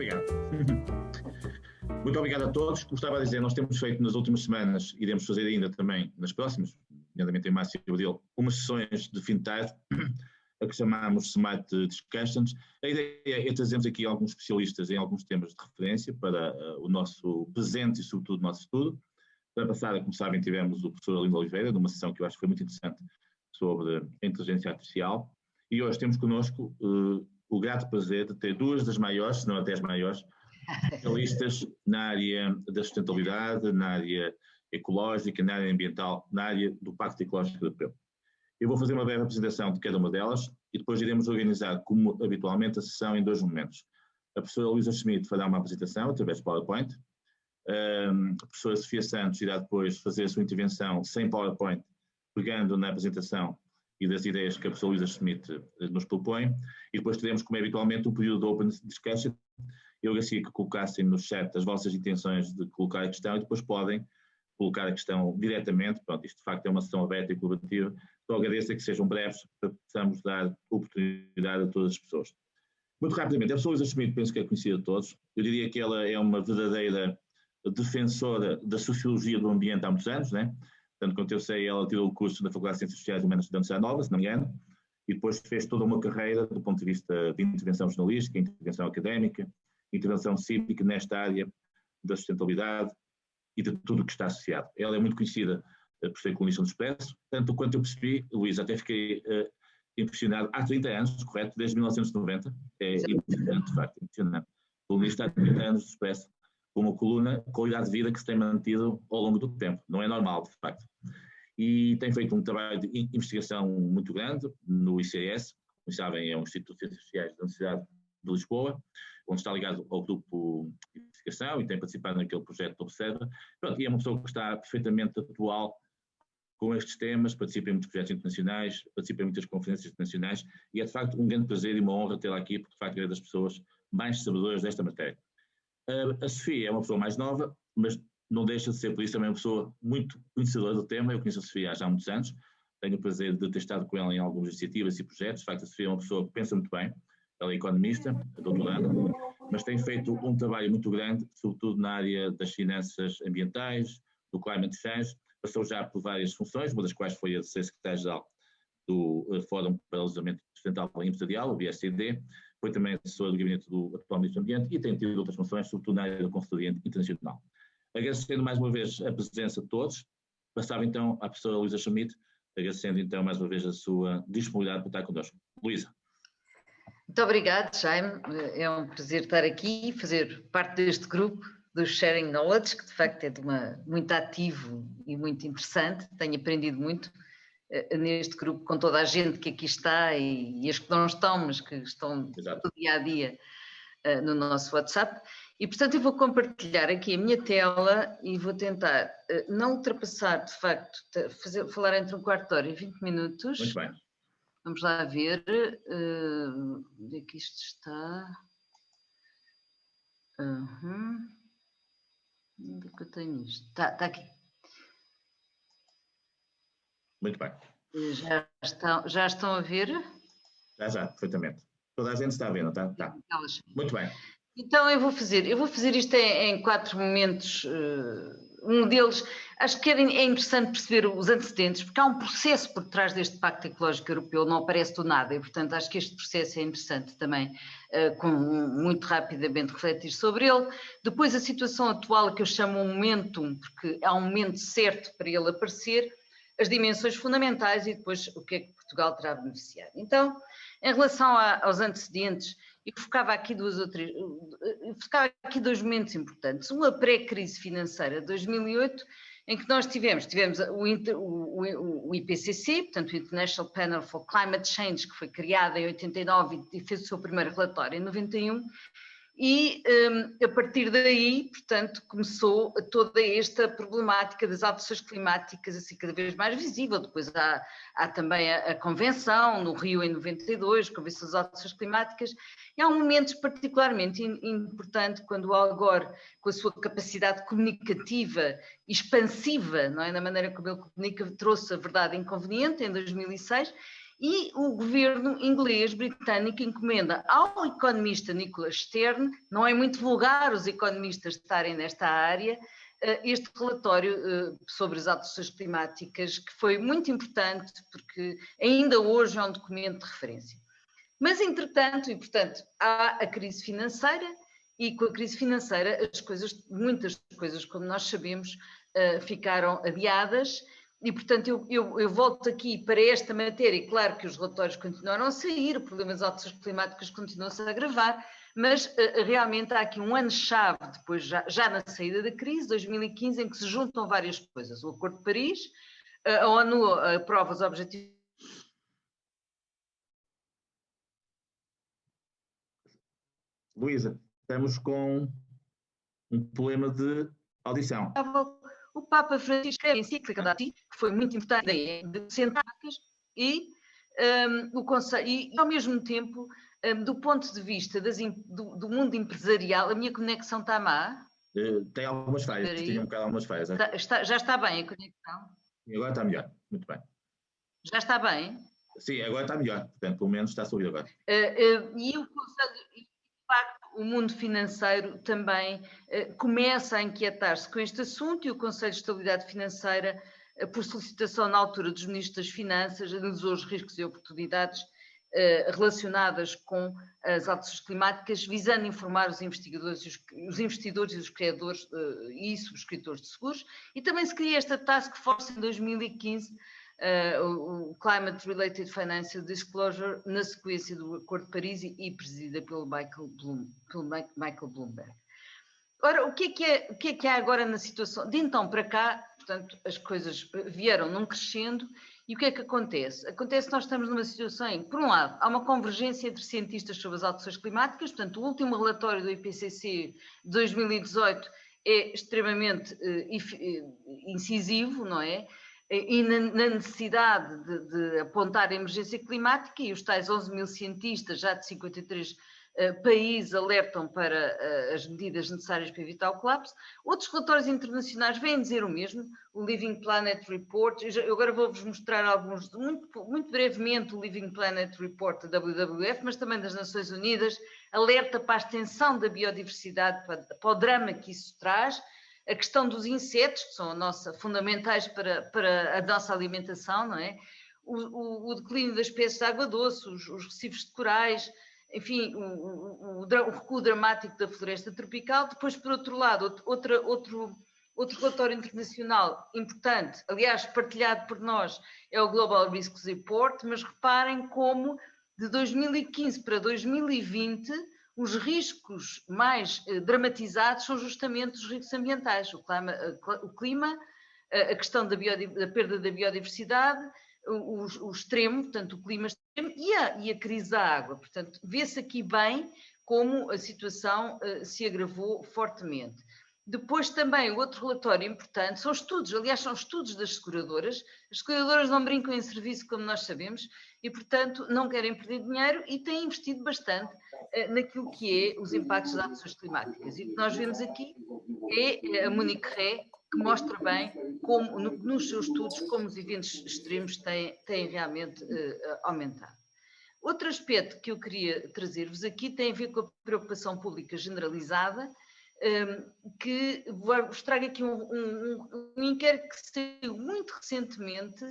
obrigado. Muito obrigado a todos. Como estava a dizer, nós temos feito nas últimas semanas, iremos fazer ainda também nas próximas, nomeadamente em março e abril, umas sessões de fim de tarde, a que chamamos Smart Discussions. A ideia é trazermos aqui alguns especialistas em alguns temas de referência para o nosso presente e, sobretudo, o nosso futuro. Para passada, como sabem, tivemos o professor Arlindo Oliveira, numa sessão que eu acho que foi muito interessante sobre a inteligência artificial. E hoje temos connosco o grato prazer de ter duas das maiores, se não até as maiores, especialistas na área da sustentabilidade, na área ecológica, na área ambiental, na área do Pacto Ecológico Europeu. Eu vou fazer uma breve apresentação de cada uma delas e depois iremos organizar, como habitualmente, a sessão em dois momentos. A professora Luísa Schmidt fará uma apresentação através de PowerPoint. A professora Sofia Santos irá depois fazer a sua intervenção sem PowerPoint, pegando na apresentação e das ideias que a professora Luísa Schmidt nos propõe. E depois teremos, como é habitualmente, um período de Open Discussion. Eu agradecia que colocassem no chat as vossas intenções de colocar a questão e depois podem colocar a questão diretamente. Pronto, isto de facto é uma sessão aberta e colaborativa. Só agradeço que sejam breves para que possamos dar oportunidade a todas as pessoas. Muito rapidamente, a professora Luísa Schmidt penso que é conhecida de todos. Eu diria que ela é uma verdadeira defensora da sociologia do ambiente há muitos anos, né? Portanto, quanto eu sei, ela tirou o curso na Faculdade de Ciências Sociais e Humanas da Universidade Nova, se não me engano, e depois fez toda uma carreira do ponto de vista de intervenção jornalística, intervenção académica, intervenção cívica nesta área da sustentabilidade e de tudo o que está associado. Ela é muito conhecida por ser colunista do Expresso, tanto quanto eu percebi, Luís, até fiquei impressionado, há 30 anos, correto, desde 1990, é impressionante, de facto, impressionante. Colunista há 30 anos do Expresso, com uma coluna, qualidade de vida que se tem mantido ao longo do tempo, não é normal, de facto. E tem feito um trabalho de investigação muito grande no ICS, como sabem, é um Instituto de Ciências Sociais da Universidade de Lisboa, onde está ligado ao grupo de investigação e tem participado naquele projeto do Observa. Pronto, e é uma pessoa que está perfeitamente atual com estes temas, participa em muitos projetos internacionais, participa em muitas conferências internacionais e é de facto um grande prazer e uma honra tê-la aqui, porque de facto é das pessoas mais sabedoras desta matéria. A Sofia é uma pessoa mais nova, mas não deixa de ser, por isso, também uma pessoa muito conhecedora do tema. Eu conheço a Sofia há já muitos anos, tenho o prazer de ter estado com ela em algumas iniciativas e projetos. De facto, a Sofia é uma pessoa que pensa muito bem, ela é economista, doutoranda, mas tem feito um trabalho muito grande, sobretudo na área das finanças ambientais, do climate change, passou já por várias funções, uma das quais foi a de ser secretária-geral do Fórum para o Desenvolvimento Sustentável e Empresarial, o BSCD, foi também assessora do gabinete do atual Ministro do Ambiente e tem tido outras funções, sobretudo na área da consultoria internacional. Agradecendo mais uma vez a presença de todos, passava então à professora Luísa Schmidt, agradecendo então mais uma vez a sua disponibilidade para estar connosco. Luísa. Muito obrigada, Jaime. É um prazer estar aqui e fazer parte deste grupo do Sharing Knowledge, que de facto é muito ativo e muito interessante. Tenho aprendido muito neste grupo com toda a gente que aqui está e as que não estão, mas que estão do dia a dia no nosso WhatsApp. E, portanto, eu vou compartilhar aqui a minha tela e vou tentar não ultrapassar, de facto, falar entre um quarto de hora e 20 minutos. Muito bem. Vamos lá ver onde é que isto está. Onde é que eu tenho isto? Está aqui. Muito bem. Já estão a ver? Já, perfeitamente. Toda a gente está a ver, não está? Tá. Muito bem. Então eu vou fazer isto em 4 momentos. Um deles, acho que é interessante perceber os antecedentes, porque há um processo por trás deste Pacto Ecológico Europeu, não aparece do nada, e portanto acho que este processo é interessante também, muito rapidamente refletir sobre ele. Depois a situação atual, que eu chamo um momentum, porque há um momento certo para ele aparecer, as dimensões fundamentais e depois o que é que Portugal terá beneficiado. Então, em relação aos antecedentes, eu focava aqui dois momentos importantes. Um, a pré-crise financeira de 2008, em que nós tivemos o IPCC, portanto o International Panel for Climate Change, que foi criado em 89 e fez o seu primeiro relatório em 91, e a partir daí, portanto, começou toda esta problemática das alterações climáticas assim cada vez mais visível. Depois há também a Convenção, no Rio em 92, a Convenção das Alterações Climáticas, e há um momento particularmente importante quando o Al Gore, com a sua capacidade comunicativa expansiva, não é, na maneira como ele comunica, trouxe a verdade inconveniente em 2006, E o governo inglês, britânico, encomenda ao economista Nicholas Stern, não é muito vulgar os economistas estarem nesta área, este relatório sobre as alterações climáticas, que foi muito importante, porque ainda hoje é um documento de referência. Mas, entretanto, e portanto, há a crise financeira, e com a crise financeira muitas coisas, como nós sabemos, ficaram adiadas, e portanto eu volto aqui para esta matéria, e claro que os relatórios continuaram a sair, o problema das alterações climáticas continua-se a agravar, mas realmente há aqui um ano-chave, depois já na saída da crise, 2015, em que se juntam várias coisas. O Acordo de Paris, a ONU aprova os objetivos. Luísa, estamos com um problema de audição. O Papa Francisco, a encíclica da que foi muito importante, de sentar-se e o Conselho, e ao mesmo tempo, do ponto de vista do mundo empresarial, a minha conexão está má? Tem algumas falhas, tinha um bocado algumas falhas. Já está bem a conexão? E agora está melhor, muito bem. Já está bem? Sim, agora está melhor, portanto, pelo menos está a subir agora. E o Conselho, de facto, o mundo financeiro também começa a inquietar-se com este assunto, e o Conselho de Estabilidade Financeira, por solicitação na altura dos Ministros das Finanças, analisou os riscos e oportunidades relacionadas com as alterações climáticas, visando informar os investidores e os criadores e subscritores de seguros, e também se cria esta Task Force em 2015, o Climate Related Financial Disclosure, na sequência do Acordo de Paris e presidida pelo Michael Bloomberg. Ora, o que é que há agora na situação? De então para cá, portanto, as coisas vieram num crescendo, e o que é que acontece? Acontece que nós estamos numa situação em que, por um lado, há uma convergência entre cientistas sobre as alterações climáticas, portanto, o último relatório do IPCC de 2018 é extremamente incisivo, não é? E na necessidade de apontar a emergência climática, e os tais 11 mil cientistas já de 53 países alertam para as medidas necessárias para evitar o colapso. Outros relatórios internacionais vêm dizer o mesmo, o Living Planet Report, eu agora vou-vos mostrar alguns, muito brevemente, o Living Planet Report da WWF, mas também das Nações Unidas, alerta para a extensão da biodiversidade, para o drama que isso traz, a questão dos insetos, que são fundamentais para a nossa alimentação, não é? O declínio das espécies de água doce, os recifes de corais, enfim, o recuo dramático da floresta tropical. Depois, por outro lado, outro relatório internacional importante, aliás, partilhado por nós, é o Global Risks Report, mas reparem como de 2015 para 2020 os riscos mais dramatizados são justamente os riscos ambientais, o clima, a questão da perda da biodiversidade, o extremo, portanto, o clima extremo e a crise da água. Portanto, vê-se aqui bem como a situação se agravou fortemente. Depois também, o outro relatório importante são estudos, aliás, são estudos das seguradoras. As seguradoras não brincam em serviço, como nós sabemos, e, portanto, não querem perder dinheiro e têm investido bastante naquilo que é os impactos das alterações climáticas. E o que nós vemos aqui é a Munich Re, que mostra bem, como, nos seus estudos, como os eventos extremos têm realmente aumentado. Outro aspecto que eu queria trazer-vos aqui tem a ver com a preocupação pública generalizada, que vos trago aqui um inquérito que saiu muito recentemente,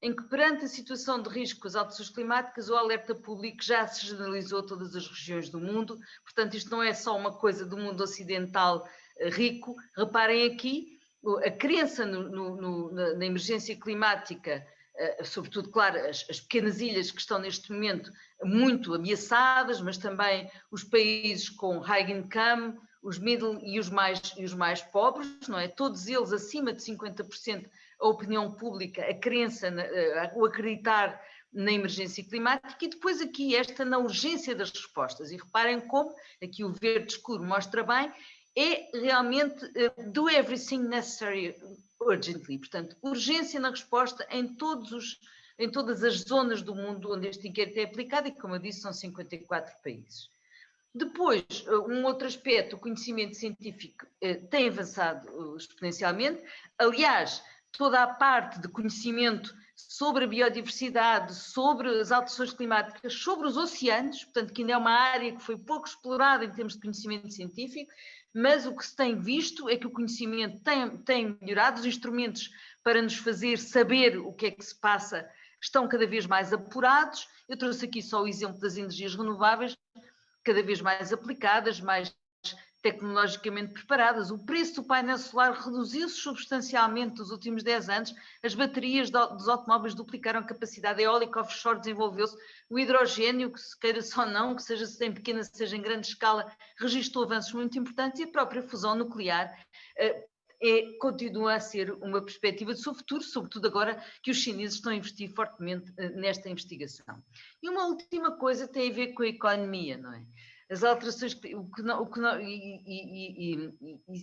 em que, perante a situação de risco com as alterações climáticas, o alerta público já se generalizou a todas as regiões do mundo. Portanto, isto não é só uma coisa do mundo ocidental rico. Reparem aqui, a crença na emergência climática, sobretudo, claro, as pequenas ilhas que estão neste momento muito ameaçadas, mas também os países com high income, os middle e os mais pobres, não é? Todos eles acima de 50%, a opinião pública, a crença, o acreditar na emergência climática, e depois aqui na urgência das respostas. E reparem como, aqui o verde escuro mostra bem, é realmente do everything necessary urgently, portanto, urgência na resposta em todas as zonas do mundo onde este inquérito é aplicado, e como eu disse, são 54 países. Depois, um outro aspecto, o conhecimento científico tem avançado exponencialmente. Aliás, toda a parte de conhecimento sobre a biodiversidade, sobre as alterações climáticas, sobre os oceanos, portanto, que ainda é uma área que foi pouco explorada em termos de conhecimento científico, mas o que se tem visto é que o conhecimento tem melhorado, os instrumentos para nos fazer saber o que é que se passa estão cada vez mais apurados. Eu trouxe aqui só o exemplo das energias renováveis, cada vez mais aplicadas, mais tecnologicamente preparadas. O preço do painel solar reduziu-se substancialmente nos últimos 10 anos, as baterias dos automóveis duplicaram a capacidade, a eólica offshore desenvolveu-se, o hidrogênio, que se queira só não, que seja em pequena, seja em grande escala, registrou avanços muito importantes, e a própria fusão nuclear continua a ser uma perspectiva de seu futuro, sobretudo agora que os chineses estão a investir fortemente nesta investigação. E uma última coisa tem a ver com a economia, não é? As alterações,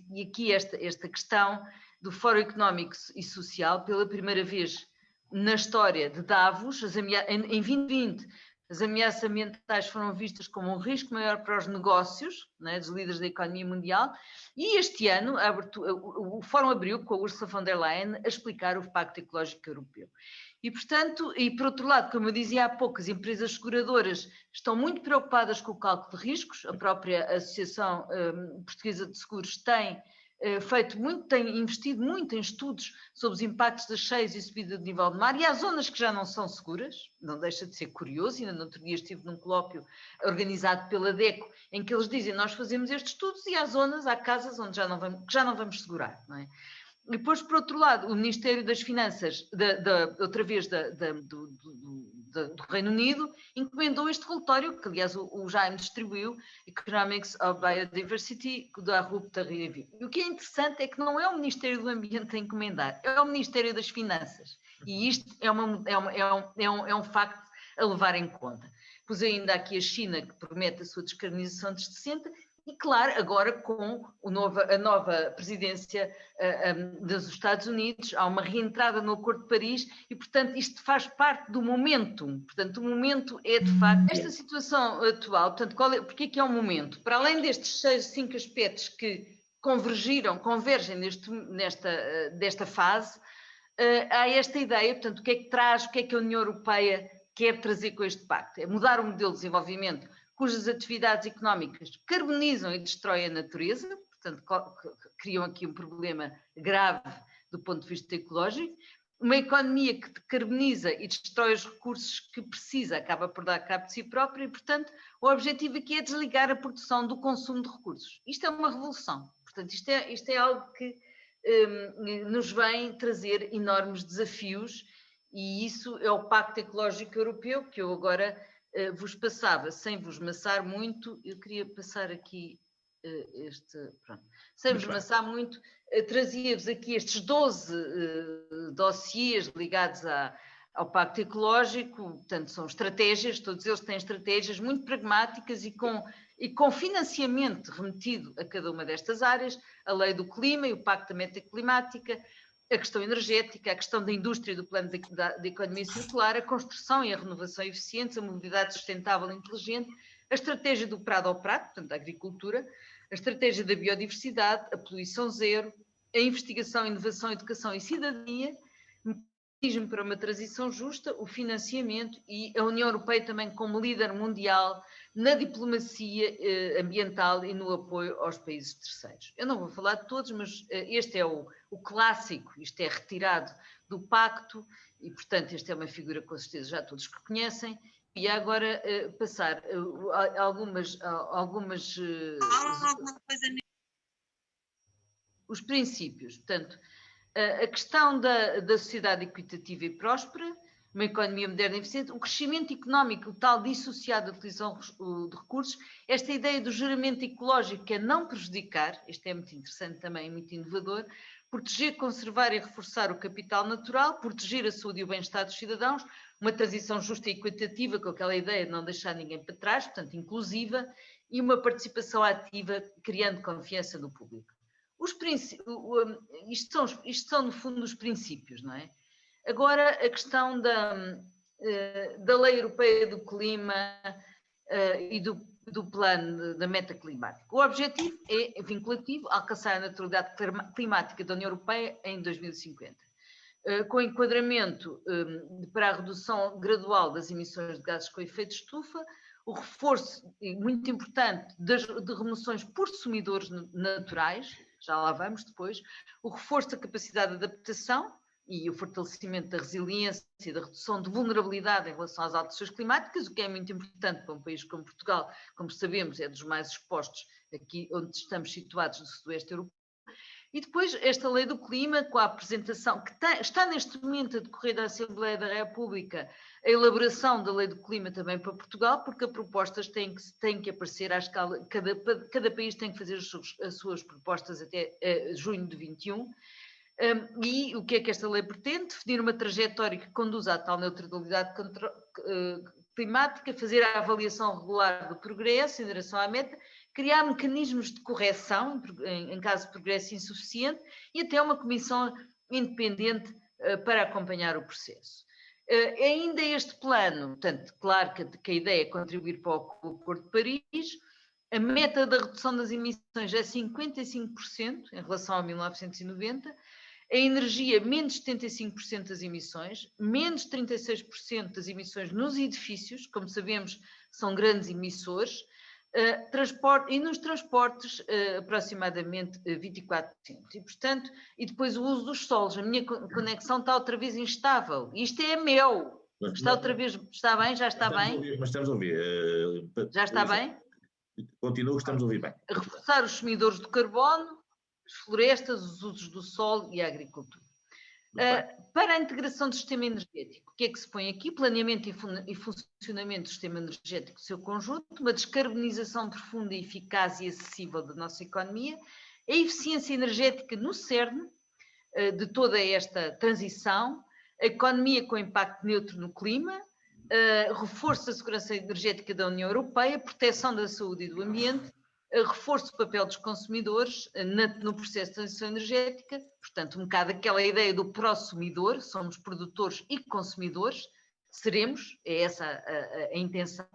e aqui esta questão do Fórum Económico e Social, pela primeira vez na história de Davos, em 2020, as ameaças ambientais foram vistas como um risco maior para os negócios, né, dos líderes da economia mundial, e este ano o Fórum abriu com a Ursula von der Leyen a explicar o Pacto Ecológico Europeu. E, portanto, e por outro lado, como eu dizia há pouco, as empresas seguradoras estão muito preocupadas com o cálculo de riscos, a própria Associação Portuguesa de Seguros tem investido muito em estudos sobre os impactos das cheias e subida de nível de mar, e há zonas que já não são seguras, não deixa de ser curioso. Ainda no outro dia estive num colóquio organizado pela DECO, em que eles dizem, nós fazemos estes estudos, e há zonas, há casas onde já não vamos segurar, não é? E depois, por outro lado, o Ministério das Finanças, outra vez do Reino Unido, encomendou este relatório, que aliás o Jaime distribuiu, Economics of Biodiversity, da RUP da Review. E o que é interessante é que não é o Ministério do Ambiente a encomendar, é o Ministério das Finanças. E isto é um facto a levar em conta. Pois ainda aqui a China, que promete a sua descarbonização de 60%, e claro, agora com a nova presidência dos Estados Unidos, há uma reentrada no Acordo de Paris e, portanto, isto faz parte do momento. Portanto, o momento é, de facto, esta situação atual. Portanto, porque é que é um momento? Para além destes 5 aspectos que convergem desta fase, há esta ideia, portanto, o que é que a União Europeia quer trazer com este pacto? É mudar o modelo de desenvolvimento cujas atividades económicas carbonizam e destroem a natureza, portanto, criam aqui um problema grave do ponto de vista ecológico. Uma economia que decarboniza e destrói os recursos que precisa, acaba por dar cabo de si própria, e, portanto, o objetivo aqui é desligar a produção do consumo de recursos. Isto é uma revolução. Portanto, isto é algo que nos vem trazer enormes desafios, e isso é o Pacto Ecológico Europeu, que eu agora vos passava, sem vos maçar muito. Eu queria passar aqui sem vos maçar muito, trazia-vos aqui estes 12 dossiês ligados ao Pacto Ecológico. Portanto, são estratégias, todos eles têm estratégias muito pragmáticas e com financiamento remetido a cada uma destas áreas: a lei do clima e o Pacto da Meta Climática, a questão energética, a questão da indústria e do plano da economia circular, a construção e a renovação eficientes, a mobilidade sustentável e inteligente, a estratégia do prado ao prato, portanto, a agricultura, a estratégia da biodiversidade, a poluição zero, a investigação, inovação, educação e cidadania, o mecanismo para uma transição justa, o financiamento, e a União Europeia também como líder mundial na diplomacia ambiental e no apoio aos países terceiros. Eu não vou falar de todos, mas este é o clássico, isto é retirado do pacto, e, portanto, esta é uma figura que com certeza já todos que conhecem. E agora passar os princípios. Portanto, a questão da sociedade equitativa e próspera, uma economia moderna e eficiente, o crescimento económico, o tal dissociado da utilização de recursos, esta ideia do geramento ecológico, que é não prejudicar, isto é muito interessante também, muito inovador, proteger, conservar e reforçar o capital natural, proteger a saúde e o bem-estar dos cidadãos, uma transição justa e equitativa, com aquela ideia de não deixar ninguém para trás, portanto, inclusiva, e uma participação ativa, criando confiança no público. Isto são, no fundo, os princípios, não é? Agora, a questão da Lei Europeia do Clima e do plano da meta climática. O objetivo é vinculativo: alcançar a neutralidade climática da União Europeia em 2050. com enquadramento para a redução gradual das emissões de gases com efeito de estufa, o reforço, muito importante, de remoções por sumidores naturais, já lá vamos depois, o reforço da capacidade de adaptação e o fortalecimento da resiliência e da redução de vulnerabilidade em relação às alterações climáticas, o que é muito importante para um país como Portugal, como sabemos, é dos mais expostos aqui onde estamos situados no sudoeste europeu. E depois esta lei do clima, com a apresentação, que está neste momento a decorrer da Assembleia da República, a elaboração da lei do clima também para Portugal, porque as propostas têm que aparecer à escala, cada país tem que fazer as suas propostas até junho de 21. E o que é que esta lei pretende? Definir uma trajetória que conduza à tal neutralidade climática, fazer a avaliação regular do progresso em direção à meta, criar mecanismos de correção em caso de progresso insuficiente e até uma comissão independente para acompanhar o processo. Ainda este plano, portanto, claro que a ideia é contribuir para o Acordo de Paris, a meta da redução das emissões é 55% em relação a 1990, a energia menos 75% das emissões, menos 36% das emissões nos edifícios, como sabemos são grandes emissores, e nos transportes aproximadamente 24%. E, portanto, e depois o uso dos solos, a minha conexão está outra vez instável. Isto é meu. Está outra vez, está bem? Já está bem? Mas estamos a ouvir. Já está bem? Continua, estamos a ouvir bem. Reforçar os sumidores de carbono, as florestas, os usos do solo e a agricultura. Para a integração do sistema energético, o que é que se põe aqui? Planeamento e funcionamento do sistema energético do seu conjunto, uma descarbonização profunda, eficaz e acessível da nossa economia, a eficiência energética no cerne de toda esta transição, a economia com impacto neutro no clima, reforço da segurança energética da União Europeia, proteção da saúde e do ambiente, reforço do papel dos consumidores no processo de transição energética, portanto, um bocado aquela ideia do prosumidor, somos produtores e consumidores, seremos, é essa a intenção,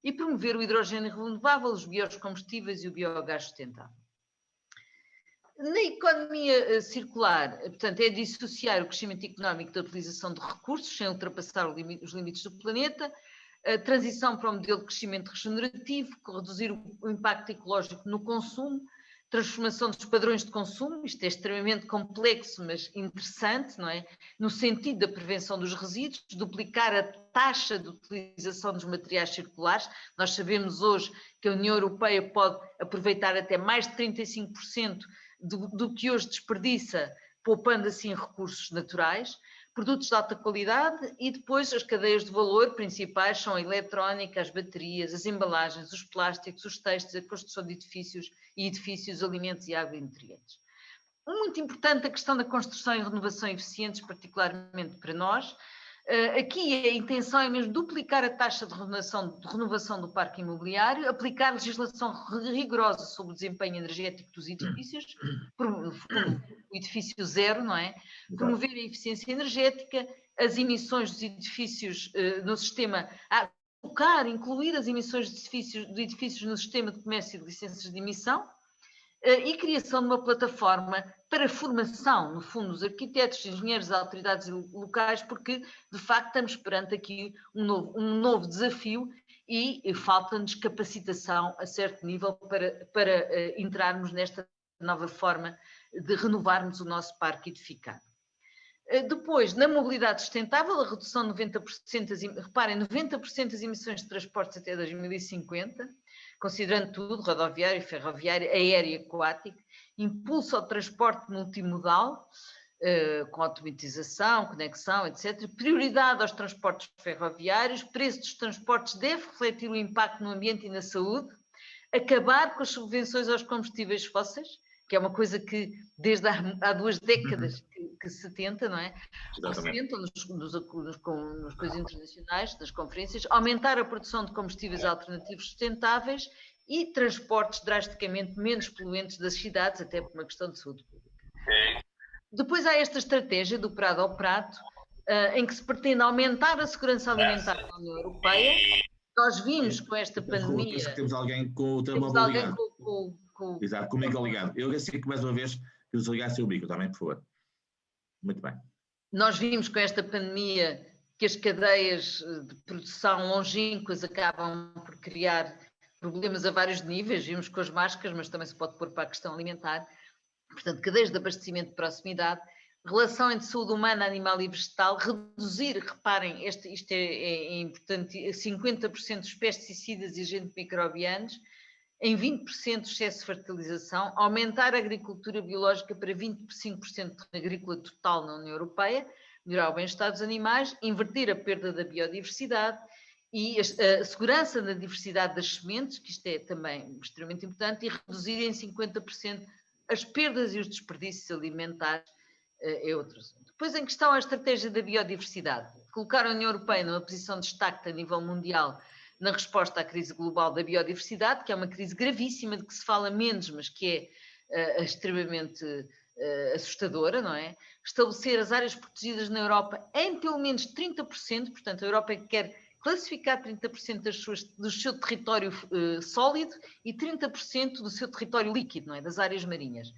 e promover o hidrogênio renovável, os biocombustíveis e o biogás sustentável. Na economia circular, portanto, é dissociar o crescimento económico da utilização de recursos, sem ultrapassar os limites do planeta, a transição para um modelo de crescimento regenerativo, reduzir o impacto ecológico no consumo, transformação dos padrões de consumo, isto é extremamente complexo, mas interessante, não é? No sentido da prevenção dos resíduos, duplicar a taxa de utilização dos materiais circulares. Nós sabemos hoje que a União Europeia pode aproveitar até mais de 35% do que hoje desperdiça, poupando assim recursos naturais. Produtos de alta qualidade e depois as cadeias de valor principais são a eletrónica, as baterias, as embalagens, os plásticos, os têxteis, a construção de edifícios, alimentos e agronutrientes. Muito importante a questão da construção e renovação eficientes, particularmente para nós. Aqui a intenção é mesmo duplicar a taxa de renovação do parque imobiliário, aplicar legislação rigorosa sobre o desempenho energético dos edifícios, o edifício zero, não é? Promover a eficiência energética, as emissões dos edifícios no sistema, incluir as emissões de edifícios no sistema de comércio e de licenças de emissão, e criação de uma plataforma para formação, no fundo, dos arquitetos, engenheiros, autoridades locais, porque, de facto, estamos perante aqui um novo desafio e falta-nos capacitação a certo nível para entrarmos nesta nova forma de renovarmos o nosso parque edificado. Depois, na mobilidade sustentável, a redução de 90%, reparem, 90% das emissões de transportes até 2050, considerando tudo, rodoviário, ferroviário, aéreo e aquático, impulso ao transporte multimodal, com automatização, conexão, etc. Prioridade aos transportes ferroviários, preço dos transportes deve refletir o impacto no ambiente e na saúde, acabar com as subvenções aos combustíveis fósseis, que é uma coisa que desde há 2 décadas que se tenta, não é? Se tentam nos coisas internacionais, nas conferências, aumentar a produção de combustíveis alternativos sustentáveis e transportes drasticamente menos poluentes das cidades, até por uma questão de saúde pública. Depois há esta estratégia do prado ao prato, em que se pretende aumentar a segurança alimentar na União Europeia. Nós vimos com esta pandemia... Temos alguém com o telemóvel ligado. Exato, com o micro ligado. Eu agradecia que mais uma vez que desligasse o micro, também, por favor. Muito bem. Nós vimos com esta pandemia que as cadeias de produção longínquas acabam por criar problemas a vários níveis, vimos com as máscaras, mas também se pode pôr para a questão alimentar. Portanto, cadeias de abastecimento de proximidade, relação entre saúde humana, animal e vegetal, reduzir, reparem, isto é importante, 50% dos pesticidas e agentes microbianos, em 20% de excesso de fertilização, aumentar a agricultura biológica para 25% de agrícola total na União Europeia, melhorar o bem-estar dos animais, inverter a perda da biodiversidade e a segurança da diversidade das sementes, que isto é também extremamente importante, e reduzir em 50% as perdas e os desperdícios alimentares, é outro assunto. Depois, em questão a estratégia da biodiversidade, colocar a União Europeia numa posição de destaque a nível mundial na resposta à crise global da biodiversidade, que é uma crise gravíssima, de que se fala menos, mas que é extremamente assustadora, não é? Estabelecer as áreas protegidas na Europa em pelo menos 30%, portanto a Europa quer classificar 30% do seu território sólido e 30% do seu território líquido, não é? Das áreas marinhas.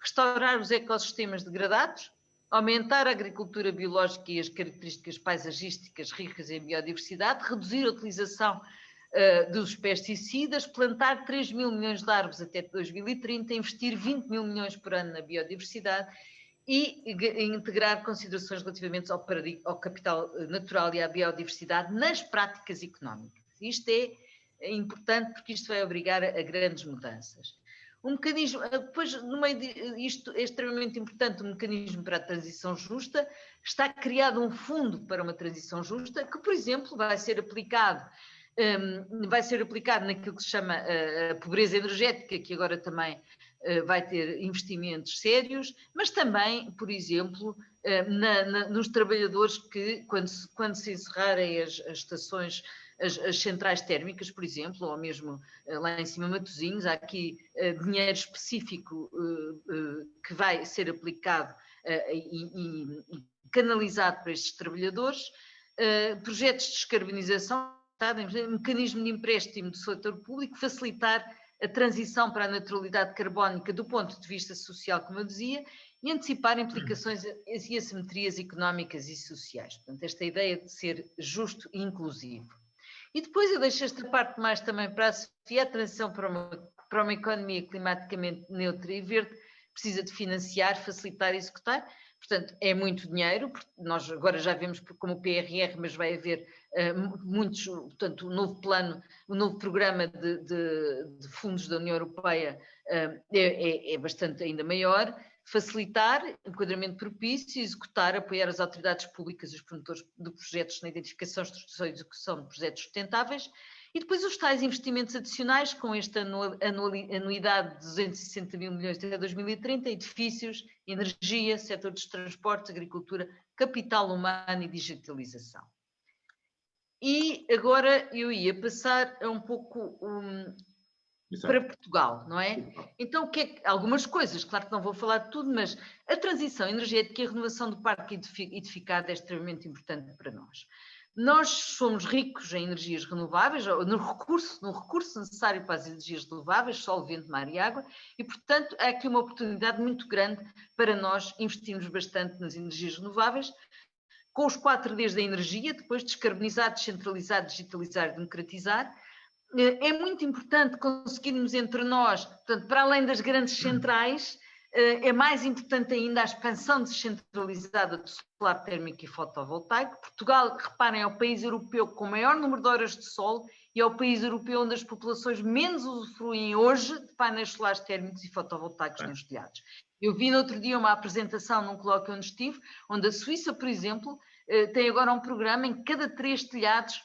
Restaurar os ecossistemas degradados, aumentar a agricultura biológica e as características paisagísticas ricas em biodiversidade, reduzir a utilização dos pesticidas, plantar 3 mil milhões de árvores até 2030, investir 20 mil milhões por ano na biodiversidade e integrar considerações relativamente ao capital natural e à biodiversidade nas práticas económicas. Isto é importante porque isto vai obrigar a grandes mudanças. Um mecanismo, depois, no meio disto é extremamente importante, um mecanismo para a transição justa. Está criado um fundo para uma transição justa, que, por exemplo, vai ser aplicado naquilo que se chama a pobreza energética, que agora também vai ter investimentos sérios, mas também, por exemplo, nos trabalhadores que, quando se encerrarem as estações, as centrais térmicas, por exemplo, ou mesmo lá em cima Matosinhos, há aqui dinheiro específico que vai ser aplicado e canalizado para estes trabalhadores, projetos de descarbonização, mecanismo de empréstimo do setor público, facilitar a transição para a neutralidade carbónica do ponto de vista social, como eu dizia, e antecipar implicações e assimetrias económicas e sociais. Portanto, esta ideia de ser justo e inclusivo. E depois eu deixo esta parte mais também para a Sofia, a transição para uma economia climaticamente neutra e verde, precisa de financiar, facilitar e executar. Portanto, é muito dinheiro, nós agora já vemos como o PRR, mas vai haver muitos, portanto, o novo plano, o novo programa de fundos da União Europeia é bastante ainda maior. Facilitar, enquadramento propício, executar, apoiar as autoridades públicas e os promotores de projetos na identificação, estruturação e execução de projetos sustentáveis. E depois os tais investimentos adicionais, com esta anuidade de 260 mil milhões até 2030, edifícios, energia, setor dos transportes, agricultura, capital humano e digitalização. E agora eu ia passar a um pouco para Portugal, não é? Então, algumas coisas, claro que não vou falar de tudo, mas a transição energética e a renovação do parque edificado é extremamente importante para nós. Nós somos ricos em energias renováveis, no recurso necessário para as energias renováveis, sol, vento, mar e água, e, portanto, há aqui uma oportunidade muito grande para nós investirmos bastante nas energias renováveis, com os 4Ds da energia, depois descarbonizar, descentralizar, digitalizar e democratizar. É muito importante conseguirmos entre nós, portanto, para além das grandes centrais, é mais importante ainda a expansão descentralizada do solar térmico e fotovoltaico. Portugal, reparem, é o país europeu com o maior número de horas de sol e é o país europeu onde as populações menos usufruem hoje de painéis solares térmicos e fotovoltaicos nos telhados. Eu vi no outro dia uma apresentação num colóquio onde estive, onde a Suíça, por exemplo, tem agora um programa em que cada 3 telhados,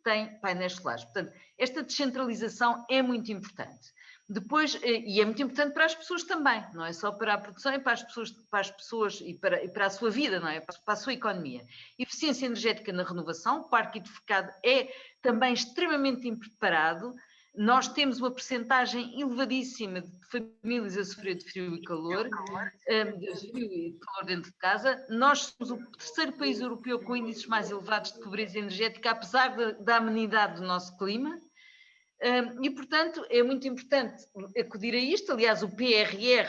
tem painéis solares. Portanto, esta descentralização é muito importante. Depois, e é muito importante para as pessoas também, não é só para a produção, é para as pessoas e para a sua vida, não é? Para a sua economia. Eficiência energética na renovação, o parque edificado é também extremamente impreparado. Nós temos uma percentagem elevadíssima de famílias a sofrer de frio e calor, dentro de casa. Nós somos o 3º país europeu com índices mais elevados de pobreza energética, apesar da amenidade do nosso clima. E, portanto, é muito importante acudir a isto. Aliás, o PRR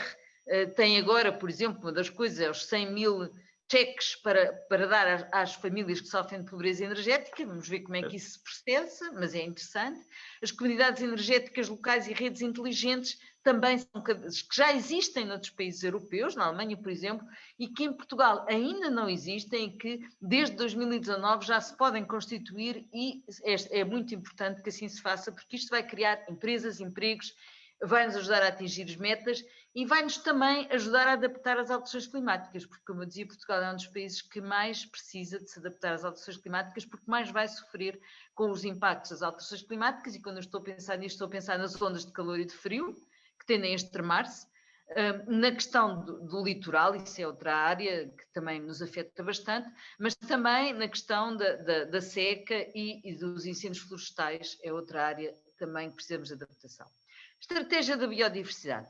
tem agora, por exemplo, uma das coisas é os 100 mil cheques para dar às famílias que sofrem de pobreza energética. Vamos ver como é que isso se processa, mas é interessante. As comunidades energéticas locais e redes inteligentes também são que já existem noutros países europeus, na Alemanha, por exemplo, e que em Portugal ainda não existem e que desde 2019 já se podem constituir, e é muito importante que assim se faça, porque isto vai criar empresas, empregos, vai-nos ajudar a atingir as metas e vai-nos também ajudar a adaptar às alterações climáticas, porque, como eu dizia, Portugal é um dos países que mais precisa de se adaptar às alterações climáticas, porque mais vai sofrer com os impactos das alterações climáticas, e quando eu estou a pensar nisto, estou a pensar nas ondas de calor e de frio, que tendem a extremar-se, na questão do litoral, isso é outra área que também nos afeta bastante, mas também na questão da seca e dos incêndios florestais, é outra área também que precisamos de adaptação. Estratégia da biodiversidade.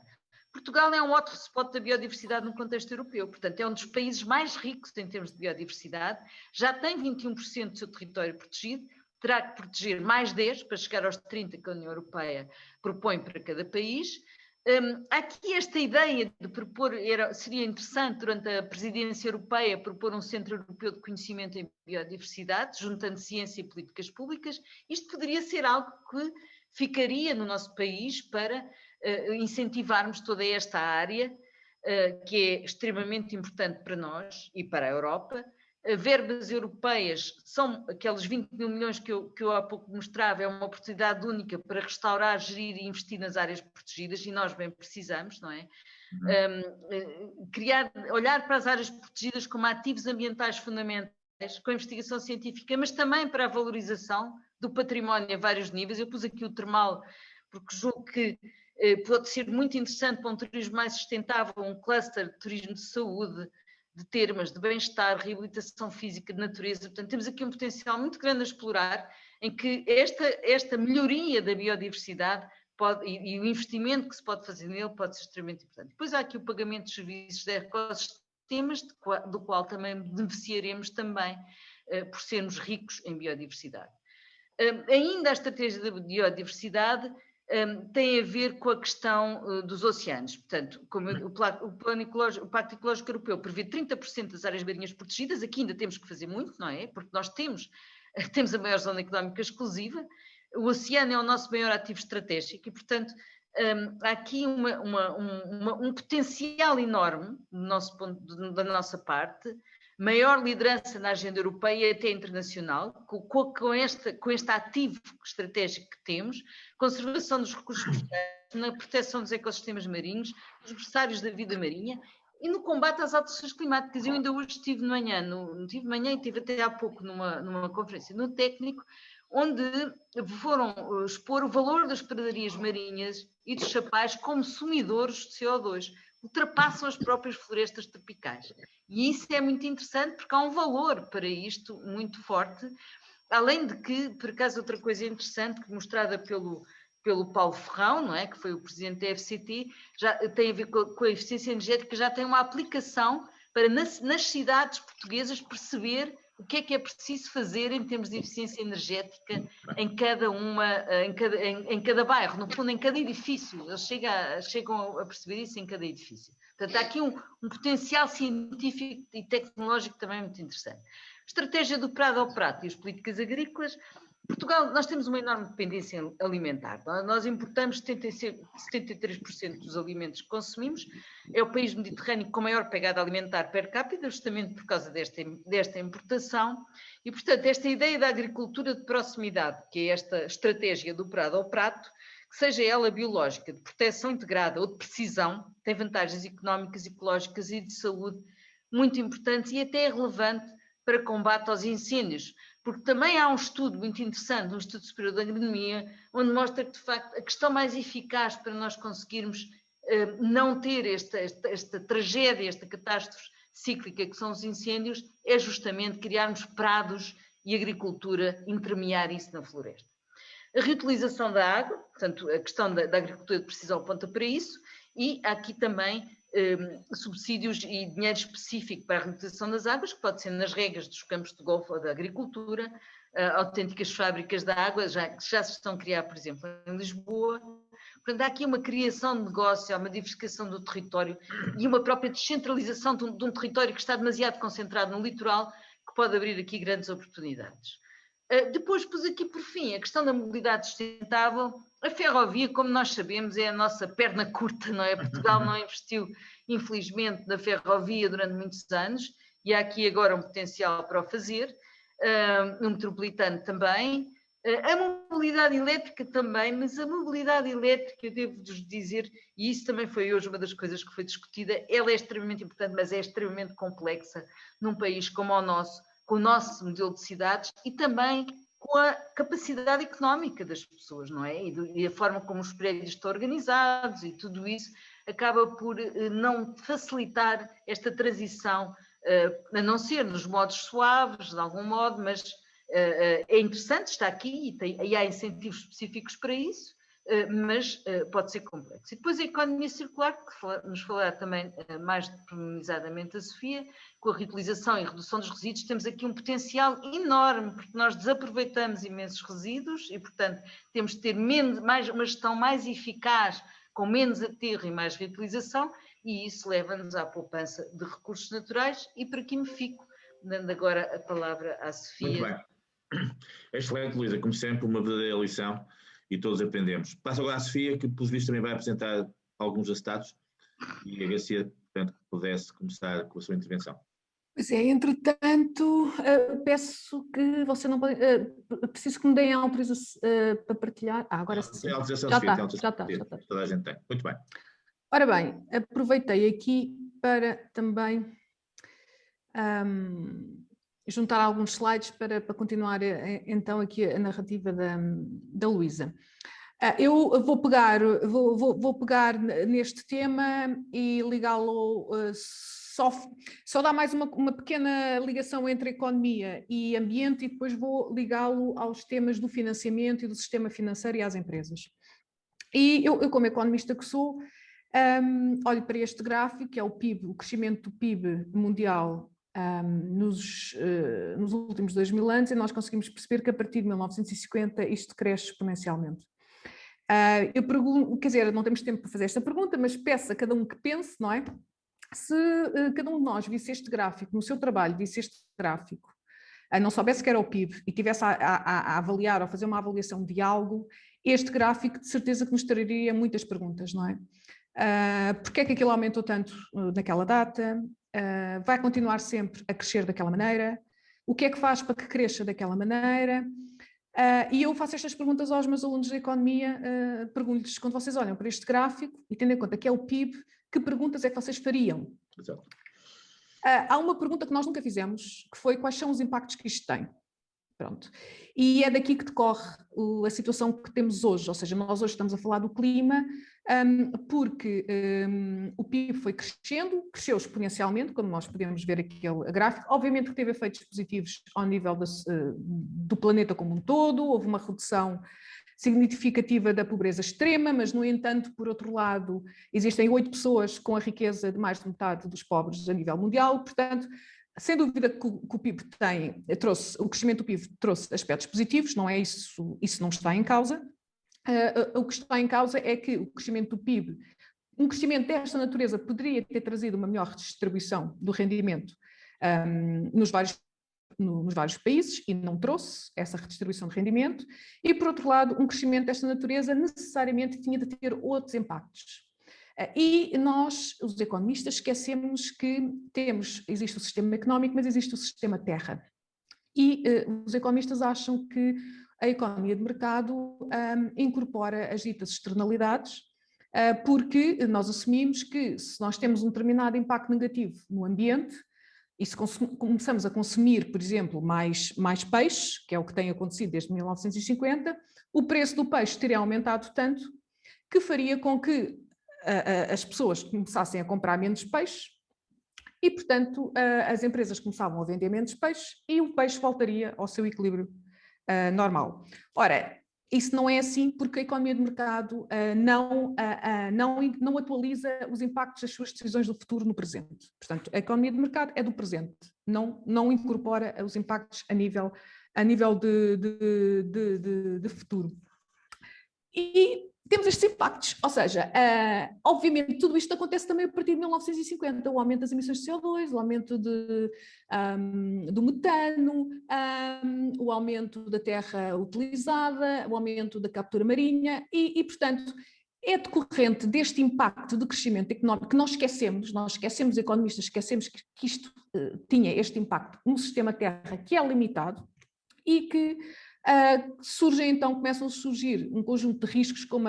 Portugal é um hotspot da biodiversidade no contexto europeu, portanto é um dos países mais ricos em termos de biodiversidade, já tem 21% do seu território protegido, terá que proteger mais 10 para chegar aos 30 que a União Europeia propõe para cada país. Aqui esta ideia de propor, seria interessante durante a presidência europeia propor um centro europeu de conhecimento em biodiversidade, juntando ciência e políticas públicas. Isto poderia ser algo que ficaria no nosso país para incentivarmos toda esta área, que é extremamente importante para nós e para a Europa. Verbas europeias são aqueles 20 mil milhões que eu há pouco mostrava, é uma oportunidade única para restaurar, gerir e investir nas áreas protegidas, e nós bem precisamos, não é? Olhar para as áreas protegidas como ativos ambientais fundamentais, com a investigação científica, mas também para a valorização do património a vários níveis. Eu pus aqui o termal, porque julgo que pode ser muito interessante para um turismo mais sustentável, um cluster de turismo de saúde, de termas, de bem-estar, reabilitação física, de natureza. Portanto, temos aqui um potencial muito grande a explorar, em que esta melhoria da biodiversidade e o investimento que se pode fazer nele pode ser extremamente importante. Depois há aqui o pagamento dos serviços de ecossistemas, do qual também beneficiaremos também por sermos ricos em biodiversidade. Ainda a estratégia da biodiversidade tem a ver com a questão dos oceanos. Portanto, como o Pacto Ecológico Europeu prevê 30% das áreas marinhas protegidas, aqui ainda temos que fazer muito, não é? Porque nós temos a maior zona económica exclusiva, o oceano é o nosso maior ativo estratégico e, portanto, há aqui um potencial enorme da nossa parte, maior liderança na agenda europeia e até internacional, com este ativo estratégico que temos, conservação dos recursos costeira, na proteção dos ecossistemas marinhos, dos berçários da vida marinha e no combate às alterações climáticas. Eu ainda hoje estive de manhã e estive até há pouco numa conferência no técnico, onde foram expor o valor das pradarias marinhas e dos chapais como sumidores de CO2. Ultrapassam as próprias florestas tropicais. E isso é muito interessante porque há um valor para isto muito forte, além de que, por acaso, outra coisa interessante, mostrada pelo Paulo Ferrão, não é? Que foi o presidente da FCT, já tem a ver com a eficiência energética, já tem uma aplicação para nas cidades portuguesas perceber o que é preciso fazer em termos de eficiência energética em cada bairro, no fundo, em cada edifício. Eles chegam a perceber isso em cada edifício. Portanto, há aqui um potencial científico e tecnológico também muito interessante. Estratégia do prado ao prato e as políticas agrícolas. Portugal, nós temos uma enorme dependência alimentar. Nós importamos 73% dos alimentos que consumimos. É o país mediterrâneo com maior pegada alimentar per capita, justamente por causa desta importação. E, portanto, esta ideia da agricultura de proximidade, que é esta estratégia do prado ao prato, que seja ela biológica, de proteção integrada ou de precisão, tem vantagens económicas, ecológicas e de saúde muito importantes e até relevante para combate aos incêndios. Porque também há um estudo muito interessante, um estudo superior da agronomia, onde mostra que, de facto, a questão mais eficaz para nós conseguirmos não ter esta tragédia, esta catástrofe cíclica que são os incêndios, é justamente criarmos prados e agricultura, intermear isso na floresta. A reutilização da água, portanto, a questão da agricultura de precisão aponta para isso, e há aqui também subsídios e dinheiro específico para a reutilização das águas, que pode ser nas regas dos campos de golfe ou da agricultura, autênticas fábricas de água, que já se estão a criar, por exemplo, em Lisboa, Portanto, há aqui uma criação de negócio, há uma diversificação do território e uma própria descentralização de um território que está demasiado concentrado no litoral, que pode abrir aqui grandes oportunidades. Depois pus aqui por fim a questão da mobilidade sustentável. A ferrovia, como nós sabemos, é a nossa perna curta, não é? Portugal não investiu, infelizmente, na ferrovia durante muitos anos e há aqui agora um potencial para o fazer. No metropolitano também. A mobilidade elétrica também, mas a mobilidade elétrica, eu devo-vos dizer, e isso também foi hoje uma das coisas que foi discutida, ela é extremamente importante, mas é extremamente complexa num país como o nosso, com o nosso modelo de cidades e também com a capacidade económica das pessoas, não é? E a forma como os prédios estão organizados e tudo isso acaba por não facilitar esta transição, a não ser nos modos suaves, de algum modo, mas é interessante, está aqui e há incentivos específicos para isso, mas pode ser complexo. E depois a economia circular, que nos falará também mais pormenorizadamente a Sofia, com a reutilização e redução dos resíduos, temos aqui um potencial enorme, porque nós desaproveitamos imensos resíduos e, portanto, temos de ter uma gestão mais eficaz, com menos aterro e mais reutilização, e isso leva-nos à poupança de recursos naturais, e por aqui me fico, dando agora a palavra à Sofia. Muito bem. Excelente, Luísa, como sempre, uma verdadeira lição e todos aprendemos. Passo agora à Sofia, que, pelos vistos, também vai apresentar alguns assuntos e agradecer, portanto, que pudesse começar com a sua intervenção. Pois é, entretanto, peço que você não pode, preciso que me deem a autorização para partilhar. Agora sim. Tem autorização, Já Sofia, está, tem autorização, já está. toda a gente tem. Muito bem. Ora bem, aproveitei aqui para também juntar alguns slides para continuar então aqui a narrativa da Luísa. Eu vou pegar neste tema e ligá-lo, só dar mais uma pequena ligação entre economia e ambiente e depois vou ligá-lo aos temas do financiamento e do sistema financeiro e às empresas. E eu como economista que sou, olho para este gráfico, que é o PIB, o crescimento do PIB mundial nos últimos 2000 anos, e nós conseguimos perceber que a partir de 1950 isto cresce exponencialmente. Eu pergunto, quer dizer, não temos tempo para fazer esta pergunta, mas peço a cada um que pense, não é? Se cada um de nós visse este gráfico, no seu trabalho, visse este gráfico, não soubesse que era o PIB e tivesse a avaliar ou fazer uma avaliação de algo, este gráfico de certeza que nos traria muitas perguntas, não é? Porque é que aquilo aumentou tanto naquela data? Vai continuar sempre a crescer daquela maneira? O que é que faz para que cresça daquela maneira? E eu faço estas perguntas aos meus alunos de economia, pergunto-lhes, quando vocês olham para este gráfico e tendo em conta que é o PIB, que perguntas é que vocês fariam? Exato. Há uma pergunta que nós nunca fizemos, que foi quais são os impactos que isto tem? Pronto. E é daqui que decorre a situação que temos hoje, ou seja, nós hoje estamos a falar do clima, porque o PIB foi cresceu exponencialmente, como nós podemos ver aquele gráfico, obviamente que teve efeitos positivos ao nível do planeta como um todo, houve uma redução significativa da pobreza extrema, mas no entanto, por outro lado, existem 8 pessoas com a riqueza de mais de metade dos pobres a nível mundial, portanto, sem dúvida que o PIB o crescimento do PIB trouxe aspectos positivos, não é isso não está em causa. O que está em causa é que o crescimento do PIB, um crescimento desta natureza poderia ter trazido uma melhor redistribuição do rendimento nos vários países e não trouxe essa redistribuição de rendimento, e por outro lado, um crescimento desta natureza necessariamente tinha de ter outros impactos. E nós, os economistas, esquecemos que existe o sistema económico, mas existe o sistema terra. E os economistas acham que a economia de mercado incorpora as ditas externalidades, porque nós assumimos que se nós temos um determinado impacto negativo no ambiente, e se começamos a consumir, por exemplo, mais peixe, que é o que tem acontecido desde 1950, o preço do peixe teria aumentado tanto que faria com que as pessoas começassem a comprar menos peixe e, portanto, as empresas começavam a vender menos peixe e o peixe voltaria ao seu equilíbrio normal. Ora, isso não é assim porque a economia de mercado não atualiza os impactos das suas decisões do futuro no presente. Portanto, a economia de mercado é do presente, não incorpora os impactos a nível de futuro. E temos estes impactos, ou seja, obviamente tudo isto acontece também a partir de 1950, o aumento das emissões de CO2, o aumento do metano, o aumento da terra utilizada, o aumento da captura marinha e portanto, é decorrente deste impacto de crescimento económico que nós esquecemos, economistas, esquecemos que isto tinha este impacto no sistema Terra, que é limitado, e que começam a surgir um conjunto de riscos, como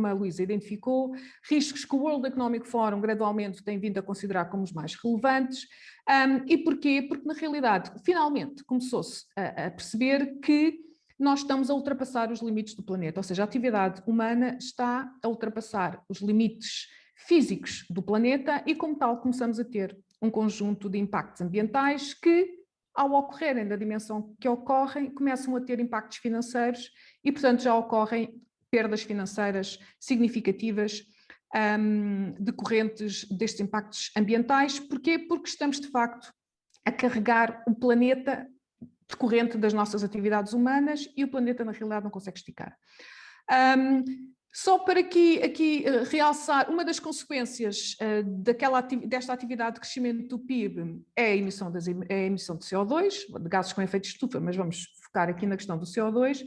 a Luísa identificou, riscos que o World Economic Forum gradualmente tem vindo a considerar como os mais relevantes. E porquê? Porque, na realidade, finalmente começou-se a perceber que nós estamos a ultrapassar os limites do planeta, ou seja, a atividade humana está a ultrapassar os limites físicos do planeta e, como tal, começamos a ter um conjunto de impactos ambientais que, ao ocorrerem da dimensão que ocorrem, começam a ter impactos financeiros e, portanto, já ocorrem perdas financeiras significativas decorrentes destes impactos ambientais. Porquê? Porque estamos, de facto, a carregar o planeta decorrente das nossas atividades humanas e o planeta, na realidade, não consegue esticar. Só para aqui realçar, uma das consequências desta atividade de crescimento do PIB é a emissão de CO2, de gases com efeito de estufa, mas vamos focar aqui na questão do CO2,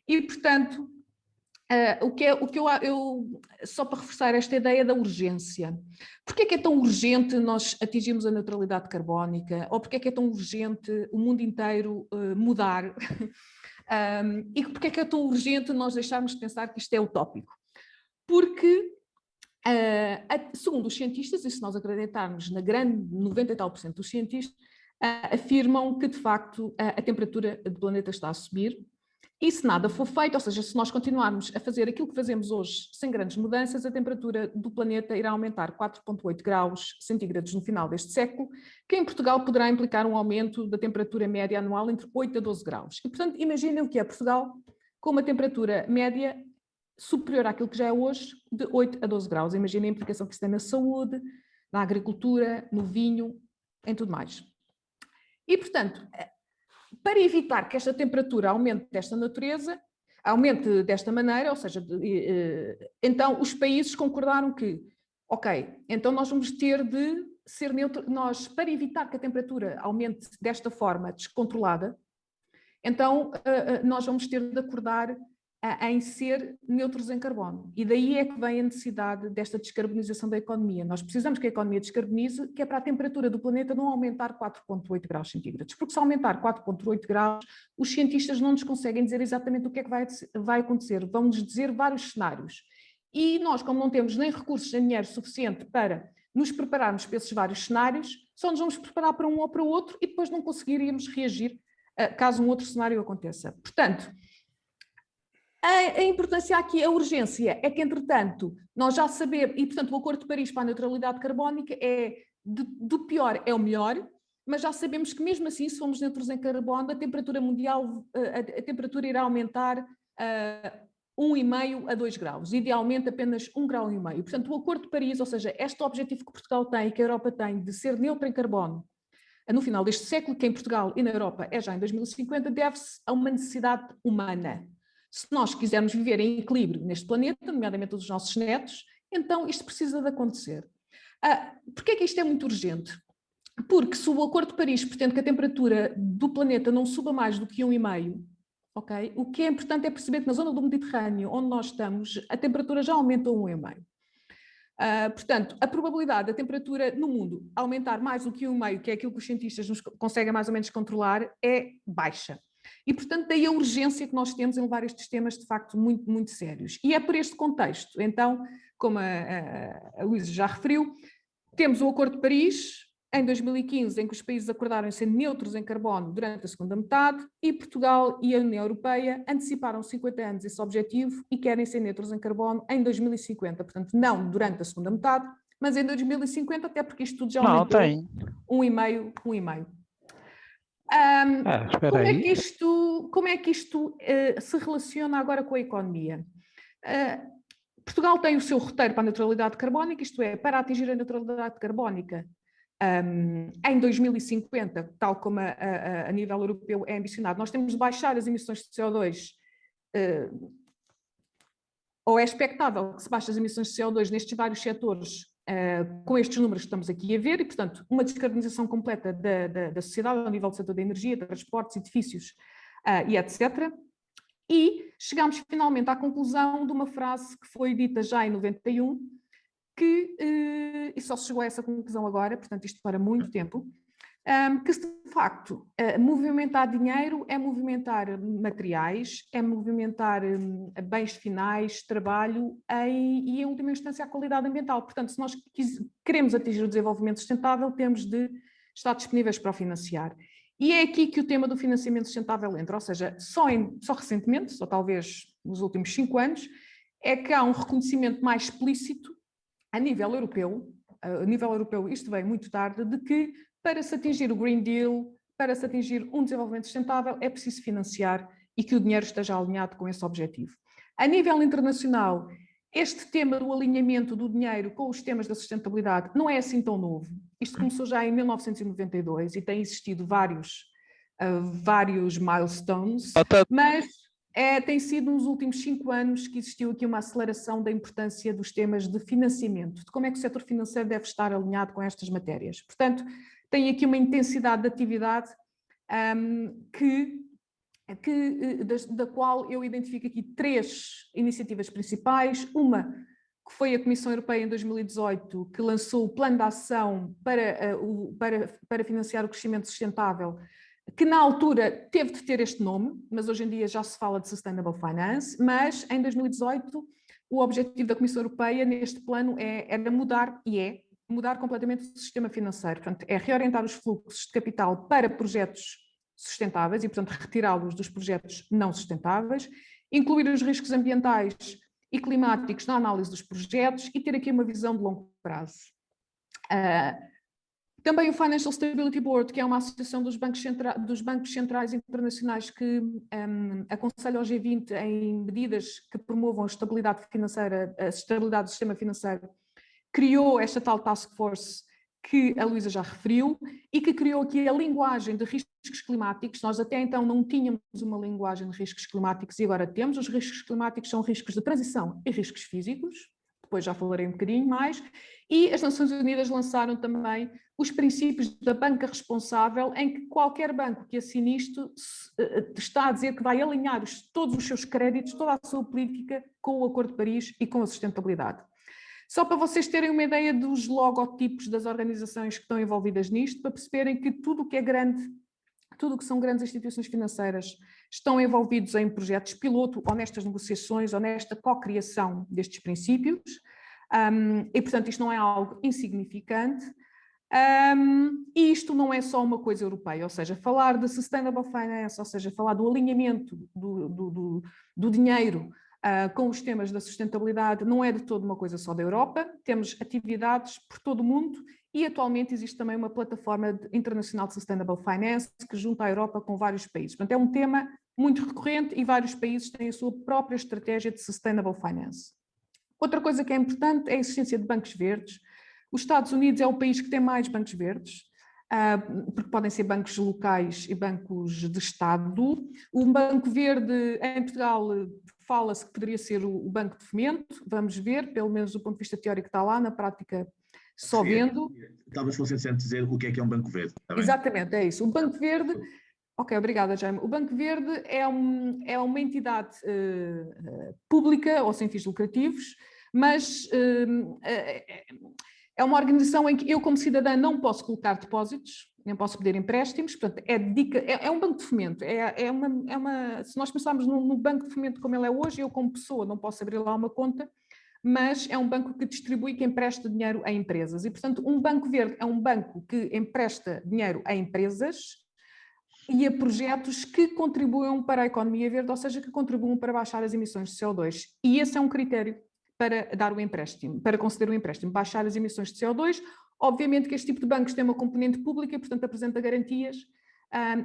e, portanto, só para reforçar esta ideia da urgência. Porquê é que é tão urgente nós atingirmos a neutralidade carbónica? Ou porquê é que é tão urgente o mundo inteiro mudar? E porquê é que é tão urgente nós deixarmos de pensar que isto é utópico? Porque, segundo os cientistas, e se nós acreditarmos na grande 90 e tal % dos cientistas, afirmam que, de facto, a temperatura do planeta está a subir. E se nada for feito, ou seja, se nós continuarmos a fazer aquilo que fazemos hoje sem grandes mudanças, a temperatura do planeta irá aumentar 4,8 graus centígrados no final deste século, que em Portugal poderá implicar um aumento da temperatura média anual entre 8 a 12 graus. E, portanto, imaginem o que é Portugal com uma temperatura média superior àquilo que já é hoje, de 8 a 12 graus. Imaginem a implicação que isso tem na saúde, na agricultura, no vinho, em tudo mais. E, portanto, para evitar que esta temperatura aumente desta natureza, aumente desta maneira, ou seja, então os países concordaram que, ok, então nós vamos ter de ser neutro, para evitar que a temperatura aumente desta forma descontrolada, então nós vamos ter de acordar em ser neutros em carbono. E daí é que vem a necessidade desta descarbonização da economia. Nós precisamos que a economia descarbonize, que é para a temperatura do planeta não aumentar 4,8 graus centígrados. Porque se aumentar 4,8 graus, os cientistas não nos conseguem dizer exatamente o que é que vai acontecer. Vão-nos dizer vários cenários. E nós, como não temos nem recursos nem dinheiro suficiente para nos prepararmos para esses vários cenários, só nos vamos preparar para um ou para o outro e depois não conseguiríamos reagir caso um outro cenário aconteça. Portanto, a importância aqui, a urgência, é que, entretanto, nós já sabemos, e, portanto, o Acordo de Paris para a neutralidade carbónica é, do pior é o melhor, mas já sabemos que, mesmo assim, se formos neutros em carbono, a temperatura mundial, a temperatura irá aumentar 1,5 a 2 graus, idealmente apenas 1,5 grau. Portanto, o Acordo de Paris, ou seja, este objetivo que Portugal tem e que a Europa tem de ser neutra em carbono no final deste século, que em Portugal e na Europa é já em 2050, deve-se a uma necessidade humana. Se nós quisermos viver em equilíbrio neste planeta, nomeadamente os nossos netos, então isto precisa de acontecer. Porquê é que isto é muito urgente? Porque se o Acordo de Paris pretende que a temperatura do planeta não suba mais do que 1,5, okay, o que é importante é perceber que na zona do Mediterrâneo, onde nós estamos, a temperatura já aumentou 1,5. Portanto, a probabilidade da temperatura no mundo aumentar mais do que 1,5, que é aquilo que os cientistas nos conseguem mais ou menos controlar, é baixa. E, portanto, daí a urgência que nós temos em levar estes temas, de facto, muito, muito sérios. E é por este contexto, então, como a Luísa já referiu, temos o Acordo de Paris, em 2015, em que os países acordaram em ser neutros em carbono durante a segunda metade, e Portugal e a União Europeia anteciparam 50 anos esse objetivo e querem ser neutros em carbono em 2050. Portanto, não durante a segunda metade, mas em 2050, até porque isto tudo já aumentou 1,5. Como é que isto se relaciona agora com a economia? Portugal tem o seu roteiro para a neutralidade carbónica, isto é, para atingir a neutralidade carbónica em 2050, tal como a nível europeu é ambicionado, nós temos de baixar as emissões de CO2 ou é expectável que se baixem as emissões de CO2 nestes vários setores com estes números que estamos aqui a ver, e, portanto, uma descarbonização completa da sociedade ao nível do setor da energia, transportes, edifícios e etc. E chegámos finalmente à conclusão de uma frase que foi dita já em 91, e só se chegou a essa conclusão agora, portanto isto para muito tempo, que de facto movimentar dinheiro é movimentar materiais, é movimentar bens finais, trabalho e em última instância a qualidade ambiental. Portanto, se nós queremos atingir o desenvolvimento sustentável, temos de estar disponíveis para o financiar. E é aqui que o tema do financiamento sustentável entra, ou seja, só recentemente, só talvez nos últimos 5 anos, é que há um reconhecimento mais explícito a nível europeu, isto vem muito tarde, de que para se atingir o Green Deal, para se atingir um desenvolvimento sustentável, é preciso financiar e que o dinheiro esteja alinhado com esse objetivo. A nível internacional, este tema do alinhamento do dinheiro com os temas da sustentabilidade não é assim tão novo. Isto começou já em 1992 e tem existido vários milestones, mas tem sido nos últimos 5 anos que existiu aqui uma aceleração da importância dos temas de financiamento, de como é que o setor financeiro deve estar alinhado com estas matérias. Portanto, tem aqui uma intensidade de atividade da qual eu identifico aqui 3 iniciativas principais. Uma que foi a Comissão Europeia em 2018, que lançou o Plano de Ação para financiar o crescimento sustentável, que na altura teve de ter este nome, mas hoje em dia já se fala de Sustainable Finance, mas em 2018 o objetivo da Comissão Europeia neste plano era mudar completamente o sistema financeiro, portanto é reorientar os fluxos de capital para projetos sustentáveis e, portanto, retirá-los dos projetos não sustentáveis, incluir os riscos ambientais e climáticos na análise dos projetos e ter aqui uma visão de longo prazo. Também o Financial Stability Board, que é uma associação dos bancos centrais internacionais que aconselha ao G20 em medidas que promovam a estabilidade financeira, a estabilidade do sistema financeiro, criou esta tal task force que a Luísa já referiu e que criou aqui a linguagem de riscos climáticos. Nós até então não tínhamos uma linguagem de riscos climáticos e agora temos. Os riscos climáticos são riscos de transição e riscos físicos, depois já falarei um bocadinho mais, e as Nações Unidas lançaram também os princípios da banca responsável, em que qualquer banco que assine isto está a dizer que vai alinhar todos os seus créditos, toda a sua política com o Acordo de Paris e com a sustentabilidade. Só para vocês terem uma ideia dos logotipos das organizações que estão envolvidas nisto, para perceberem que tudo o que é grande, tudo o que são grandes instituições financeiras estão envolvidos em projetos piloto ou nestas negociações ou nesta co-criação destes princípios, e portanto isto não é algo insignificante, e isto não é só uma coisa europeia, ou seja, falar de Sustainable Finance, ou seja, falar do alinhamento do dinheiro com os temas da sustentabilidade não é de todo uma coisa só da Europa, temos atividades por todo o mundo e atualmente existe também uma plataforma internacional de Sustainable Finance que junta a Europa com vários países. Portanto, é um tema muito recorrente e vários países têm a sua própria estratégia de Sustainable Finance. Outra coisa que é importante é a existência de bancos verdes. Os Estados Unidos é o país que tem mais bancos verdes, porque podem ser bancos locais e bancos de Estado. O Banco Verde em Portugal fala-se que poderia ser o Banco de Fomento, vamos ver, pelo menos do ponto de vista teórico está lá, na prática só vendo. Talvez fosse interessante dizer o que é um Banco Verde. Está bem? Exatamente, é isso. O Banco Verde, ok, obrigada Jaime. O Banco Verde é uma entidade pública ou sem fins lucrativos, mas é uma organização em que eu, como cidadã, não posso colocar depósitos, nem posso pedir empréstimos, portanto, é um banco de fomento. Se nós pensarmos no banco de fomento como ele é hoje, eu, como pessoa, não posso abrir lá uma conta, mas é um banco que distribui, que empresta dinheiro a empresas. E, portanto, um banco verde é um banco que empresta dinheiro a empresas e a projetos que contribuam para a economia verde, ou seja, que contribuam para baixar as emissões de CO2. E esse é um critério para dar o empréstimo, para conceder o empréstimo, baixar as emissões de CO2. Obviamente que este tipo de bancos tem uma componente pública, portanto apresenta garantias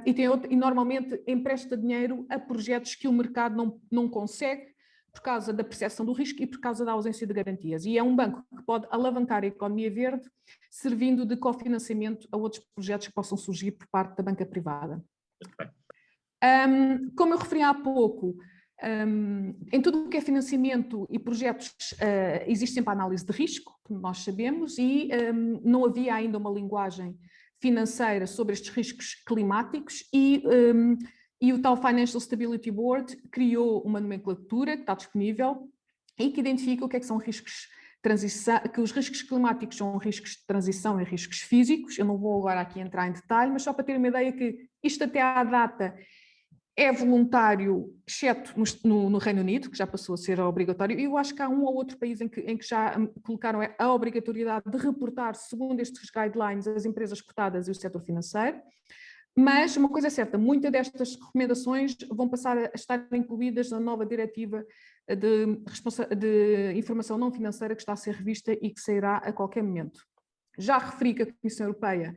e normalmente empresta dinheiro a projetos que o mercado não consegue por causa da percepção do risco e por causa da ausência de garantias. E é um banco que pode alavancar a economia verde, servindo de cofinanciamento a outros projetos que possam surgir por parte da banca privada. Como eu referi há pouco, Em tudo o que é financiamento e projetos, existe sempre a análise de risco, como nós sabemos, e não havia ainda uma linguagem financeira sobre estes riscos climáticos e o tal Financial Stability Board criou uma nomenclatura que está disponível e que identifica o que é que são riscos de transição, que os riscos climáticos são riscos de transição e riscos físicos. Eu não vou agora aqui entrar em detalhe, mas só para ter uma ideia que isto até à data é voluntário, exceto no Reino Unido, que já passou a ser obrigatório, e eu acho que há um ou outro país em que já colocaram a obrigatoriedade de reportar, segundo estes guidelines, as empresas cotadas e o setor financeiro. Mas uma coisa é certa, muitas destas recomendações vão passar a estar incluídas na nova diretiva de informação não financeira que está a ser revista e que sairá a qualquer momento. Já referi que a Comissão Europeia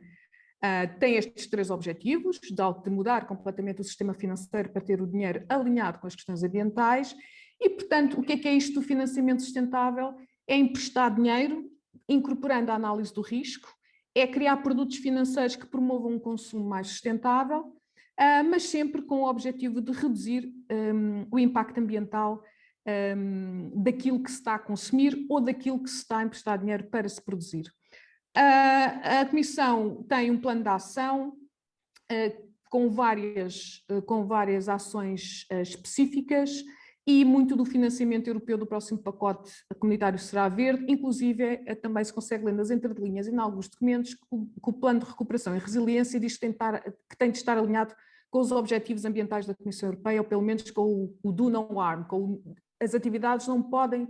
tem estes 3 objetivos, de mudar completamente o sistema financeiro para ter o dinheiro alinhado com as questões ambientais e, portanto, o que é isto do financiamento sustentável? É emprestar dinheiro, incorporando a análise do risco, é criar produtos financeiros que promovam um consumo mais sustentável, mas sempre com o objetivo de reduzir o impacto ambiental daquilo que se está a consumir ou daquilo que se está a emprestar dinheiro para se produzir. A Comissão tem um plano de ação com várias ações específicas e muito do financiamento europeu do próximo pacote comunitário será verde, inclusive também se consegue ler nas entrelinhas e em alguns documentos que o plano de recuperação e resiliência diz que tem de estar alinhado com os objetivos ambientais da Comissão Europeia, ou pelo menos com o do no harm, as atividades não podem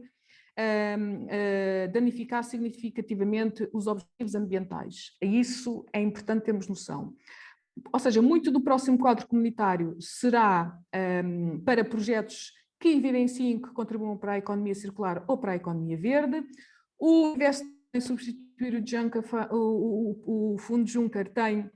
danificar significativamente os objetivos ambientais. Isso é importante termos noção. Ou seja, muito do próximo quadro comunitário será para projetos que evidenciem que contribuam para a economia circular ou para a economia verde. O Invest em substituir o Fundo Juncker tem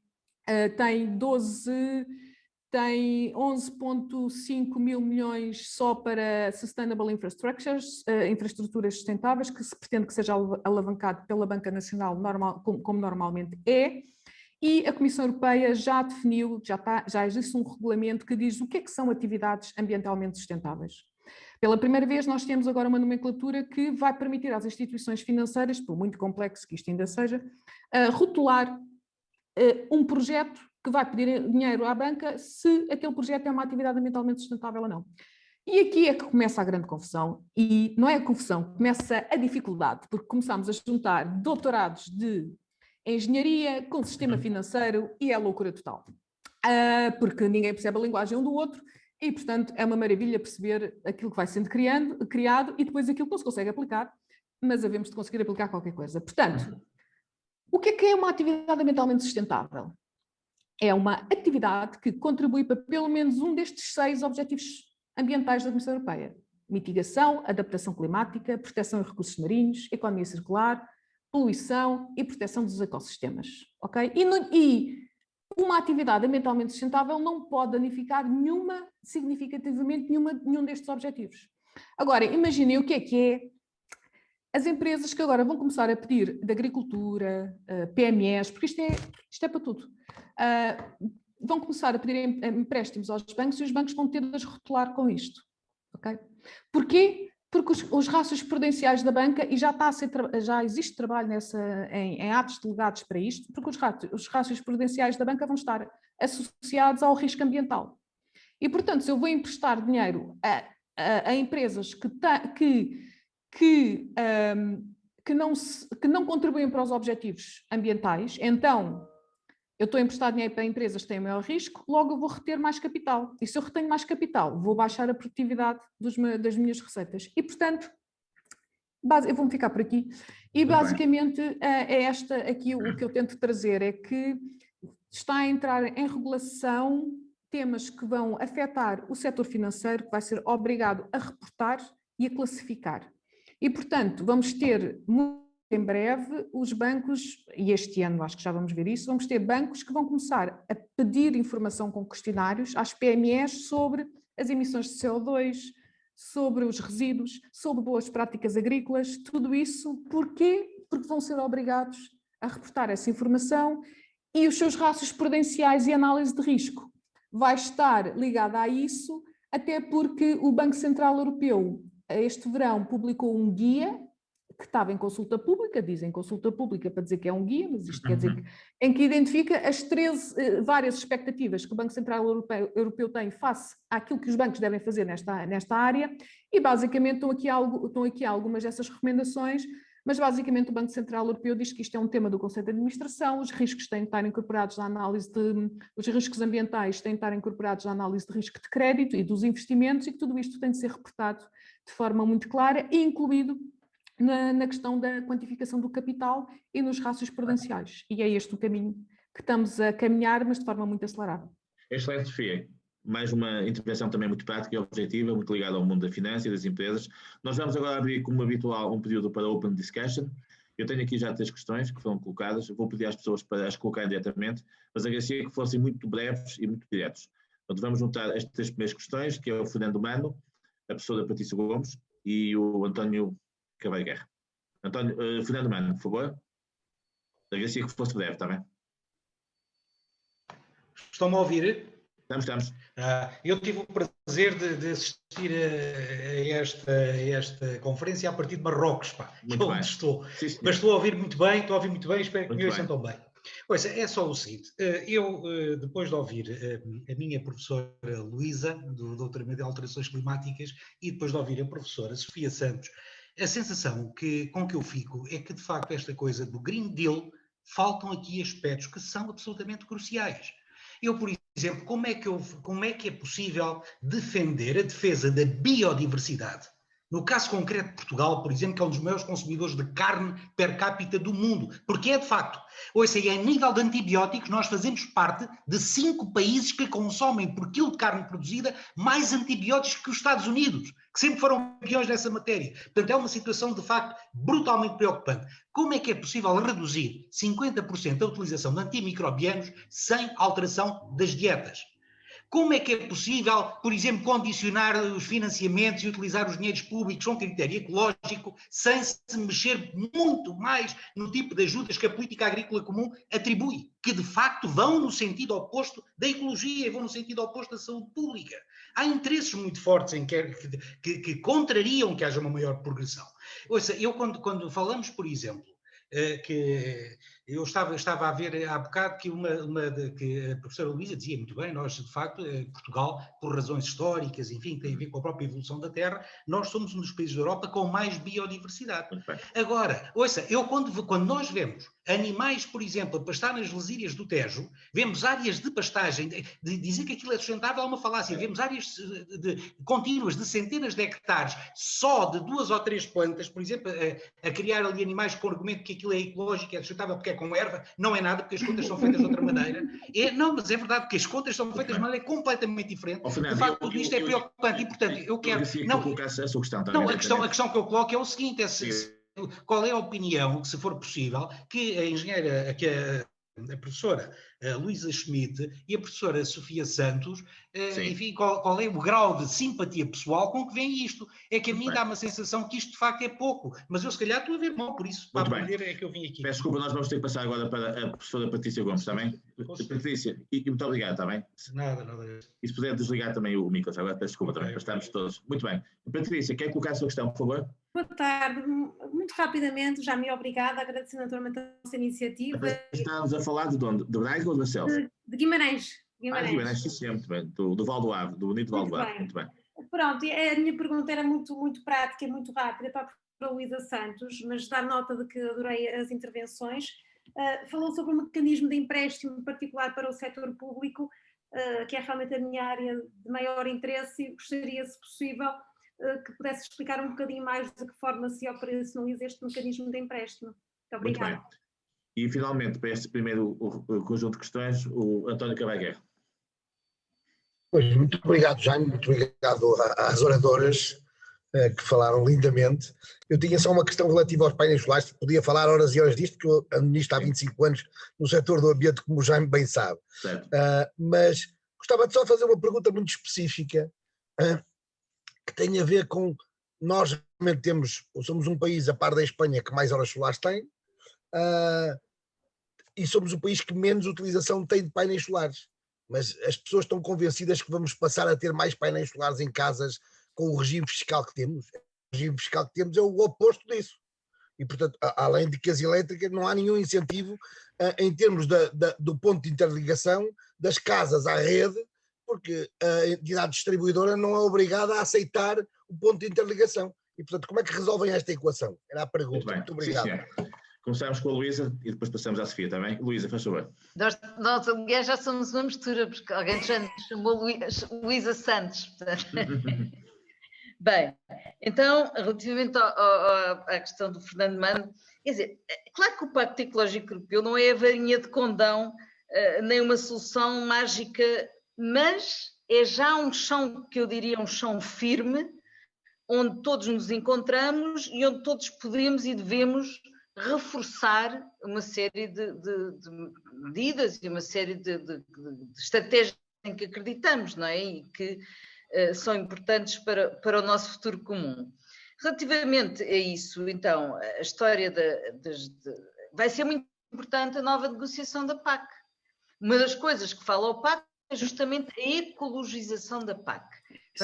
11,5 mil milhões só para Sustainable Infrastructures, infraestruturas sustentáveis, que se pretende que seja alavancado pela Banca Nacional, como normalmente é, e a Comissão Europeia já definiu, já existe um regulamento que diz o que é que são atividades ambientalmente sustentáveis. Pela primeira vez nós temos agora uma nomenclatura que vai permitir às instituições financeiras, por muito complexo que isto ainda seja, rotular um projeto que vai pedir dinheiro à banca se aquele projeto é uma atividade ambientalmente sustentável ou não. E aqui é que começa a grande confusão, e não é a confusão, começa a dificuldade, porque começamos a juntar doutorados de engenharia com sistema financeiro e é loucura total. Porque ninguém percebe a linguagem um do outro e, portanto, é uma maravilha perceber aquilo que vai sendo criado e depois aquilo que não se consegue aplicar, mas havemos de conseguir aplicar qualquer coisa. Portanto, o que é uma atividade ambientalmente sustentável? É uma atividade que contribui para pelo menos um destes 6 objetivos ambientais da Comissão Europeia. Mitigação, adaptação climática, proteção de recursos marinhos, economia circular, poluição e proteção dos ecossistemas. Okay? E uma atividade ambientalmente sustentável não pode danificar significativamente nenhum destes objetivos. Agora, imaginem o que é as empresas que agora vão começar a pedir de agricultura, PMEs, porque isto é para tudo, vão começar a pedir empréstimos aos bancos e os bancos vão ter de rotular com isto. Okay? Porquê? Porque os rácios prudenciais da banca, e já existe trabalho em atos delegados para isto, porque os rácios prudenciais da banca vão estar associados ao risco ambiental. E, portanto, se eu vou emprestar dinheiro a empresas que não contribuem para os objetivos ambientais, então eu estou a emprestar dinheiro para empresas que têm maior risco, logo eu vou reter mais capital. E se eu retenho mais capital, vou baixar a produtividade das minhas receitas. E, portanto, eu vou-me ficar por aqui. E, basicamente, é aqui o que eu tento trazer, é que está a entrar em regulação temas que vão afetar o setor financeiro, que vai ser obrigado a reportar e a classificar. E, portanto, vamos ter muito em breve os bancos, e este ano acho que já vamos ver isso, vamos ter bancos que vão começar a pedir informação com questionários às PMEs sobre as emissões de CO2, sobre os resíduos, sobre boas práticas agrícolas, tudo isso. Porquê? Porque vão ser obrigados a reportar essa informação e os seus rácios prudenciais e análise de risco vai estar ligada a isso, até porque o Banco Central Europeu, este verão, publicou um guia que estava em consulta pública, dizem consulta pública para dizer que é um guia, mas isto quer dizer que, em que identifica as 13 várias expectativas que o Banco Central Europeu tem face àquilo que os bancos devem fazer nesta área, e basicamente estão aqui algumas dessas recomendações, mas basicamente o Banco Central Europeu diz que isto é um tema do Conselho de Administração, os riscos têm de estar incorporados na análise os riscos ambientais têm de estar incorporados na análise de risco de crédito e dos investimentos, e que tudo isto tem de ser reportado de forma muito clara e incluído na questão da quantificação do capital e nos rácios prudenciais. E é este o caminho que estamos a caminhar, mas de forma muito acelerada. Excelente, Sofia. Mais uma intervenção também muito prática e objetiva, muito ligada ao mundo da finança e das empresas. Nós vamos agora abrir, como habitual, um período para Open Discussion. Eu tenho aqui já 3 questões que foram colocadas. Eu vou pedir às pessoas para as colocarem diretamente, mas agradecia que fossem muito breves e muito diretos. Portanto, vamos juntar estas 3 primeiras questões, que é o Fernando Mano, a professora Patrícia Gomes e o António Carvalho Guerra. Fernando Mano, por favor. Agradecia que fosse breve, está bem? Estão-me a ouvir? Estamos. Eu tive o prazer de assistir a esta conferência a partir de Marrocos, onde estou. Sim, mas estou a ouvir muito bem, espero que me ouçam tão bem. Pois, é só o seguinte, eu, depois de ouvir a minha professora Luísa, do doutoramento de alterações climáticas, e depois de ouvir a professora Sofia Santos, a sensação com que eu fico é que, de facto, esta coisa do Green Deal, faltam aqui aspectos que são absolutamente cruciais. Eu, por exemplo, como é que é possível defender a defesa da biodiversidade? No caso concreto de Portugal, por exemplo, que é um dos maiores consumidores de carne per capita do mundo, porque é de facto, ouça, e a nível de antibióticos nós fazemos parte de 5 países que consomem por quilo de carne produzida mais antibióticos que os Estados Unidos, que sempre foram campeões nessa matéria. Portanto, é uma situação de facto brutalmente preocupante. Como é que é possível reduzir 50% a utilização de antimicrobianos sem alteração das dietas? Como é que é possível, por exemplo, condicionar os financiamentos e utilizar os dinheiros públicos com critério ecológico sem se mexer muito mais no tipo de ajudas que a política agrícola comum atribui, que de facto vão no sentido oposto da ecologia e vão no sentido oposto da saúde pública? Há interesses muito fortes em que contrariam que haja uma maior progressão. Ouça, eu quando falamos, por exemplo, que eu estava a ver há bocado que a professora Luísa dizia muito bem, nós de facto, Portugal, por razões históricas, enfim, que tem a ver com a própria evolução da Terra, nós somos um dos países da Europa com mais biodiversidade. Agora, ouça, quando nós vemos animais, por exemplo, a pastar nas lesírias do Tejo, vemos áreas de pastagem, de dizer que aquilo é sustentável é uma falácia, vemos áreas contínuas de centenas de hectares só de 2 ou 3 plantas, por exemplo, a criar ali animais com o argumento que aquilo é ecológico, é sustentável porque é com erva, não é nada, porque as contas são feitas de outra maneira. Não, mas é verdade, porque as contas são feitas de maneira completamente diferente. De facto, tudo isto é preocupante e, portanto, eu quero... A questão que eu coloco é o seguinte, qual é a opinião, que se for possível, que a engenheira, que a professora Luísa Schmidt e a professora Sofia Santos, enfim, qual é o grau de simpatia pessoal com que vem isto? É que a mim dá uma sensação que isto de facto é pouco, mas eu se calhar estou a ver mal, por isso, para aprender é que eu vim aqui. Peço desculpa, nós vamos ter que passar agora para a professora Patrícia Gomes, está bem? Patrícia, e muito obrigado, está bem? Nada. E se puder desligar também o micro, agora peço desculpa também, para estarmos todos. Muito bem. Patrícia, quer colocar a sua questão, por favor? Boa tarde. Muito rapidamente, já me obrigada, agradecendo naturalmente a nossa iniciativa. Estamos a falar de onde? De Braga ou de Barcelos? De Guimarães. Guimarães, sim, muito bem. Do Val do Ave, do bonito Val do Ave. Muito bem. Pronto, a minha pergunta era muito prática, muito rápida para a professora Luísa Santos, mas dar nota de que adorei as intervenções. Falou sobre o mecanismo de empréstimo, em particular para o setor público, que é realmente a minha área de maior interesse, e gostaria, se possível, que pudesse explicar um bocadinho mais de que forma se operacionaliza este mecanismo de empréstimo. Muito obrigada. Muito bem. E, finalmente, para este primeiro conjunto de questões, o António Carvalho Guerra. Pois, muito obrigado, Jaime, muito obrigado às oradoras que falaram lindamente. Eu tinha só uma questão relativa aos painéis solares, podia falar horas e horas disto, porque eu ando nisto há 25 anos no setor do ambiente, como o Jaime bem sabe. Mas gostava de só fazer uma pergunta muito específica, que tem a ver com, nós realmente somos um país, a par da Espanha, que mais horas solares tem, e somos o país que menos utilização tem de painéis solares. mas as pessoas estão convencidas que vamos passar a ter mais painéis solares em casas com o regime fiscal que temos. O regime fiscal que temos é o oposto disso. E, portanto, além de que as elétricas, não há nenhum incentivo em termos do ponto de interligação das casas à rede, porque a entidade distribuidora não é obrigada a aceitar o ponto de interligação. E, portanto, como é que resolvem esta equação? Era a pergunta. Muito obrigado. Sim, começamos com a Luísa e depois passamos à Sofia, também. Luísa, faz favor. Nós, aliás, já somos uma mistura, porque alguém já nos chamou Luísa Santos. Bem, então, relativamente à questão do Fernando Mano, quer dizer, claro que o Pacto Ecológico Europeu não é a varinha de condão, nem uma solução mágica, mas é já um chão, que eu diria um chão firme, onde todos nos encontramos e onde todos podemos e devemos reforçar uma série de medidas e uma série de estratégias em que acreditamos, não é? E que são importantes para o nosso futuro comum. Relativamente a isso, então, a história vai ser muito importante a nova negociação da PAC. Uma das coisas que fala o PAC é justamente a ecologização da PAC.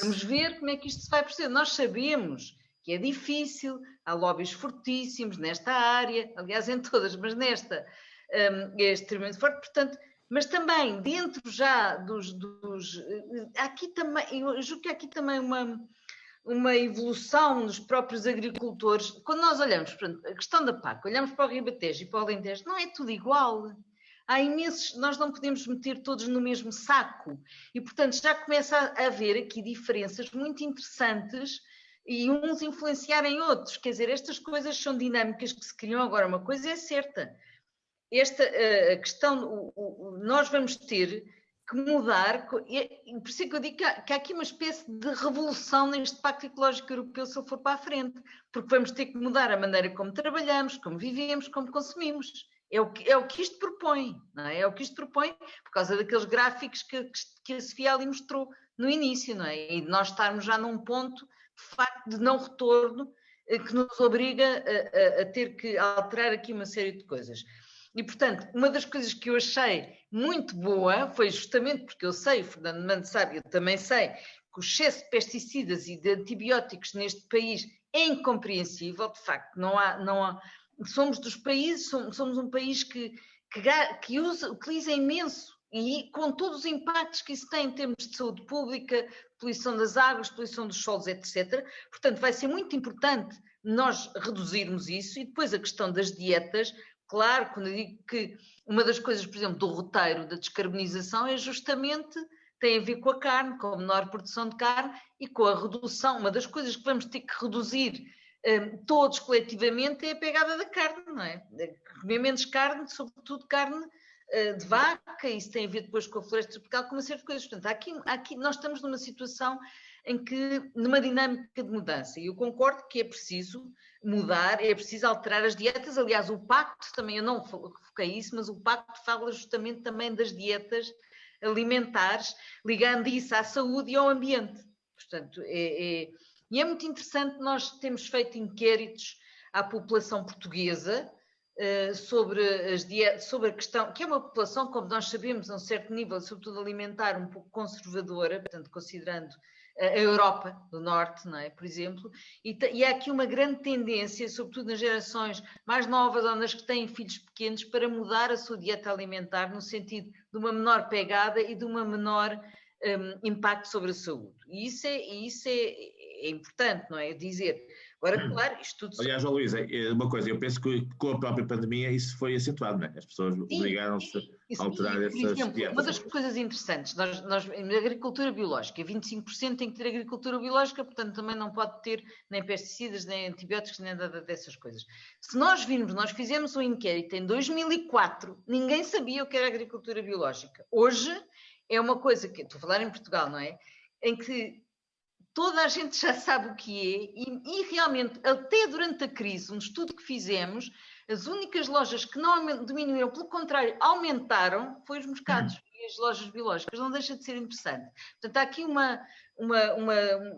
Vamos ver como é que isto se vai proceder. Nós sabemos que é difícil, há lobbies fortíssimos nesta área, aliás em todas, mas nesta é extremamente forte, portanto, mas também dentro já aqui também, eu julgo que há aqui também uma evolução nos próprios agricultores. Quando nós olhamos, portanto, a questão da PAC, olhamos para o Ribatejo e para o Alentejo, não é tudo igual. Há imensos, nós não podemos meter todos no mesmo saco e, portanto, já começa a haver aqui diferenças muito interessantes e uns influenciarem outros. Quer dizer, estas coisas são dinâmicas que se criam. Agora, uma coisa é certa. A questão, nós vamos ter que mudar, por isso é que eu digo que há aqui uma espécie de revolução neste Pacto Ecológico Europeu se ele for para a frente, porque vamos ter que mudar a maneira como trabalhamos, como vivemos, como consumimos. É o que isto propõe, não é? É o que isto propõe por causa daqueles gráficos que a Sofia ali mostrou no início, não é? E de nós estarmos já num ponto, de facto, de não retorno, que nos obriga a ter que alterar aqui uma série de coisas. E, portanto, uma das coisas que eu achei muito boa foi justamente porque eu sei, o Fernando Mano sabe, eu também sei, que o excesso de pesticidas e de antibióticos neste país é incompreensível, de facto, não há somos dos países, somos um país que utiliza imenso e com todos os impactos que isso tem em termos de saúde pública, poluição das águas, poluição dos solos, etc. Portanto, vai ser muito importante nós reduzirmos isso e depois a questão das dietas. Claro, quando eu digo que uma das coisas, por exemplo, do roteiro da descarbonização é justamente, tem a ver com a carne, com a menor produção de carne e com a redução. Uma das coisas que vamos ter que reduzir todos coletivamente é a pegada da carne, não é? Comer menos carne, sobretudo carne de vaca, isso tem a ver depois com a floresta tropical, com uma série de coisas. Portanto, aqui nós estamos numa situação em que, numa dinâmica de mudança, e eu concordo que é preciso mudar, é preciso alterar as dietas. Aliás, o Pacto também, eu não foquei isso, mas o Pacto fala justamente também das dietas alimentares, ligando isso à saúde e ao ambiente. Portanto, e é muito interessante, nós temos feito inquéritos à população portuguesa sobre a questão, que é uma população, como nós sabemos, a um certo nível, sobretudo alimentar, um pouco conservadora, portanto, considerando a Europa do Norte, não é? Por exemplo, e há aqui uma grande tendência, sobretudo nas gerações mais novas ou nas que têm filhos pequenos, para mudar a sua dieta alimentar no sentido de uma menor pegada e de uma menor impacto sobre a saúde. E isso é importante, não é? Dizer. Agora, claro, isto tudo... Aliás, Luísa, uma coisa, eu penso que com a própria pandemia isso foi acentuado, não é? As pessoas obrigaram-se a alterar essas dietas. Uma das coisas interessantes, nós na agricultura biológica, 25% tem que ter agricultura biológica, portanto também não pode ter nem pesticidas, nem antibióticos, nem nada dessas coisas. Se nós virmos, nós fizemos um inquérito em 2004, ninguém sabia o que era agricultura biológica. Hoje é uma coisa que, estou a falar em Portugal, não é? Em que toda a gente já sabe o que é e realmente, até durante a crise, um estudo que fizemos, as únicas lojas que não diminuíram, pelo contrário, aumentaram, foi os mercados e as lojas biológicas. Não deixa de ser interessante. Portanto, há aqui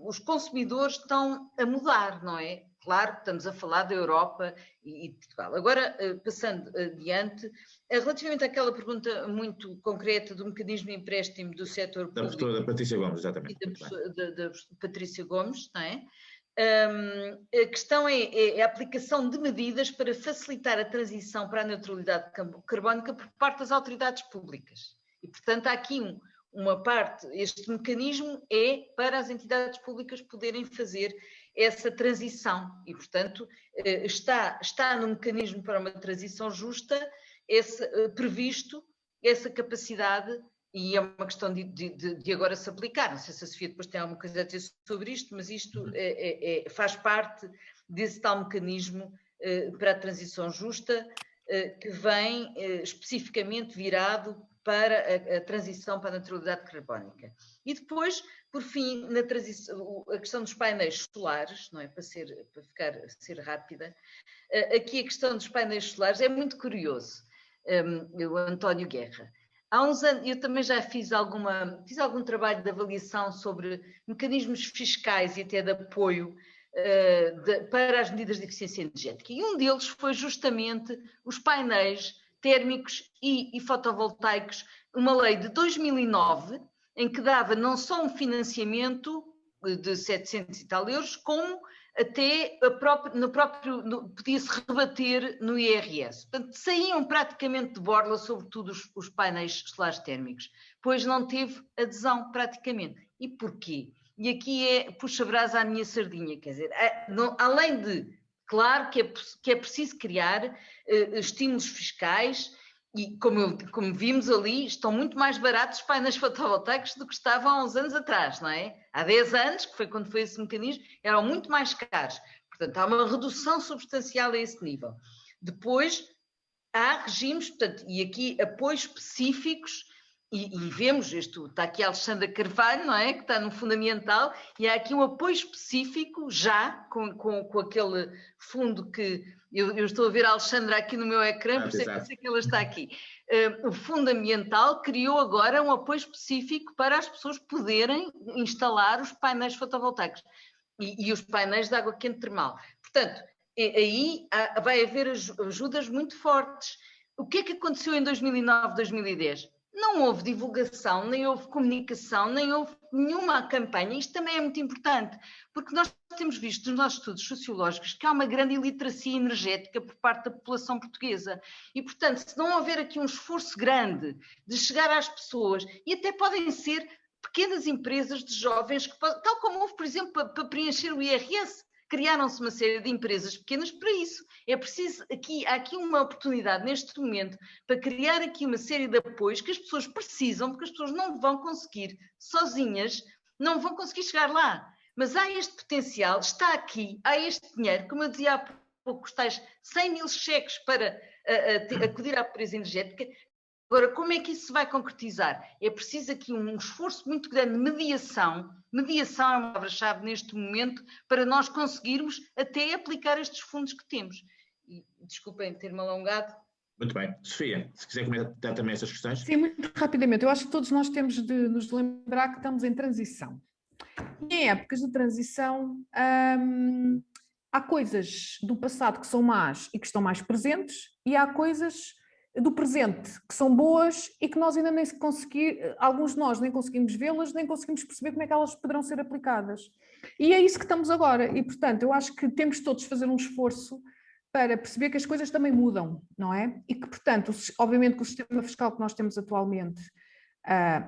os consumidores estão a mudar, não é? claro que estamos a falar da Europa e de Portugal. Agora, passando adiante, relativamente àquela pergunta muito concreta do mecanismo de empréstimo do setor público. Da professora da Patrícia Gomes, exatamente. Da Patrícia Gomes, não é? A questão é a aplicação de medidas para facilitar a transição para a neutralidade carbónica por parte das autoridades públicas. E, portanto, há aqui uma parte, este mecanismo é para as entidades públicas poderem fazer essa transição e, portanto, está no mecanismo para uma transição justa previsto essa capacidade. E é uma questão de agora se aplicar. Não sei se a Sofia depois tem alguma coisa a dizer sobre isto, mas isto faz parte desse tal mecanismo para a transição justa que vem especificamente virado para a transição para a neutralidade carbónica. E depois, por fim, na transição, a questão dos painéis solares, não é? Para ser rápida, aqui a questão dos painéis solares é muito curioso. O António Guerra. Há uns anos, eu também já fiz algum trabalho de avaliação sobre mecanismos fiscais e até de apoio para as medidas de eficiência energética. E um deles foi justamente os painéis térmicos e fotovoltaicos, uma lei de 2009, em que dava não só um financiamento de 700 e tal euros, como até podia-se rebater no IRS. Portanto, saíam praticamente de borla, sobretudo os painéis solares térmicos, pois não teve adesão praticamente. E porquê? E aqui puxa brasa à minha sardinha, quer dizer, além de, claro que é preciso criar estímulos fiscais, e como vimos ali, estão muito mais baratos os painéis fotovoltaicos do que estavam há uns anos atrás, não é? Há 10 anos, que foi quando foi esse mecanismo, eram muito mais caros. Portanto, há uma redução substancial a esse nível. Depois, há regimes, portanto, e aqui apoios específicos, e vemos isto, está aqui a Alexandra Carvalho, não é? Que está no fundamental, e há aqui um apoio específico, já, com aquele fundo que... Eu estou a ver a Alexandra aqui no meu ecrã, por isso é que ela está aqui. O Fundo Ambiental criou agora um apoio específico para as pessoas poderem instalar os painéis fotovoltaicos e os painéis de água quente termal. Portanto, aí vai haver ajudas muito fortes. O que é que aconteceu em 2009, 2010? Não houve divulgação, nem houve comunicação, nem houve nenhuma campanha. Isto também é muito importante, porque nós temos visto nos nossos estudos sociológicos que há uma grande iliteracia energética por parte da população portuguesa. E, portanto, se não houver aqui um esforço grande de chegar às pessoas, e até podem ser pequenas empresas de jovens, tal como houve, por exemplo, para preencher o IRS, criaram-se uma série de empresas pequenas para isso. É preciso, há aqui uma oportunidade neste momento para criar aqui uma série de apoios que as pessoas precisam, porque as pessoas não vão conseguir, sozinhas, não vão conseguir chegar lá. Mas há este potencial, está aqui, há este dinheiro, como eu dizia há pouco, os tais 100 mil cheques para acudir à pobreza energética. Agora, como é que isso se vai concretizar? É preciso aqui um esforço muito grande de mediação. Mediação é uma palavra-chave neste momento para nós conseguirmos até aplicar estes fundos que temos. E, desculpem ter-me alongado. Muito bem. Sofia, se quiser comentar também essas questões. Sim, muito rapidamente. Eu acho que todos nós temos de nos lembrar que estamos em transição. E em épocas de transição há coisas do passado que são más e que estão mais presentes, e há coisas do presente que são boas e que nós ainda nem alguns de nós nem conseguimos vê-las, nem conseguimos perceber como é que elas poderão ser aplicadas. E é isso que estamos agora. E, portanto, eu acho que temos todos de fazer um esforço para perceber que as coisas também mudam, não é? E que, portanto, obviamente que o sistema fiscal que nós temos atualmente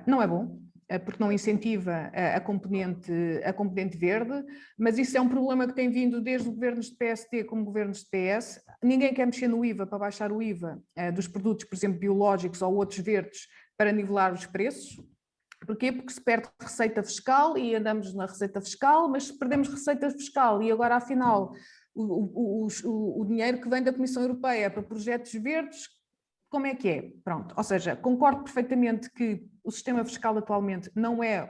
não é bom, porque não incentiva a componente verde, mas isso é um problema que tem vindo desde governos de PSD como governos de PS. Ninguém quer mexer no IVA para baixar o IVA dos produtos, por exemplo, biológicos ou outros verdes, para nivelar os preços. Porquê? Porque se perde receita fiscal e andamos na receita fiscal, mas se perdemos receita fiscal e agora, afinal, o dinheiro que vem da Comissão Europeia para projetos verdes, como é que é? Pronto, ou seja, concordo perfeitamente que o sistema fiscal atualmente não é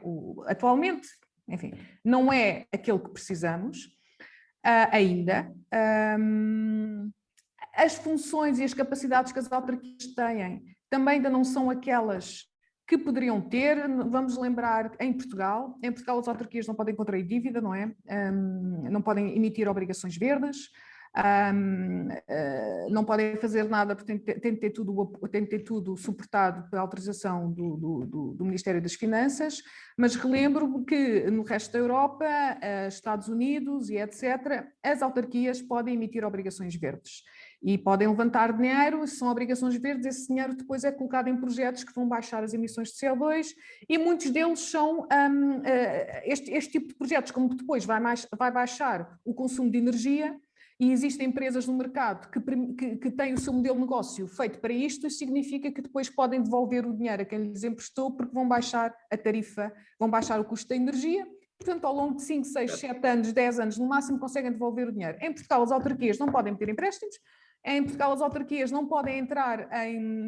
não é aquele que precisamos ainda. As funções e as capacidades que as autarquias têm também ainda não são aquelas que poderiam ter, vamos lembrar, em Portugal as autarquias não podem contrair dívida, não é? Não podem emitir obrigações verdes, não podem fazer nada, porque tem de ter tudo suportado pela autorização do Ministério das Finanças, mas relembro que no resto da Europa, Estados Unidos e etc., as autarquias podem emitir obrigações verdes. E podem levantar dinheiro, se são obrigações verdes, esse dinheiro depois é colocado em projetos que vão baixar as emissões de CO2 e muitos deles são este tipo de projetos, como depois vai baixar o consumo de energia e existem empresas no mercado que têm o seu modelo de negócio feito para isto, isso significa que depois podem devolver o dinheiro a quem lhes emprestou porque vão baixar a tarifa, vão baixar o custo da energia. Portanto, ao longo de 5, 6, 7 anos, 10 anos, no máximo conseguem devolver o dinheiro. Em Portugal, as autarquias não podem pedir empréstimos. Em Portugal, as autarquias não podem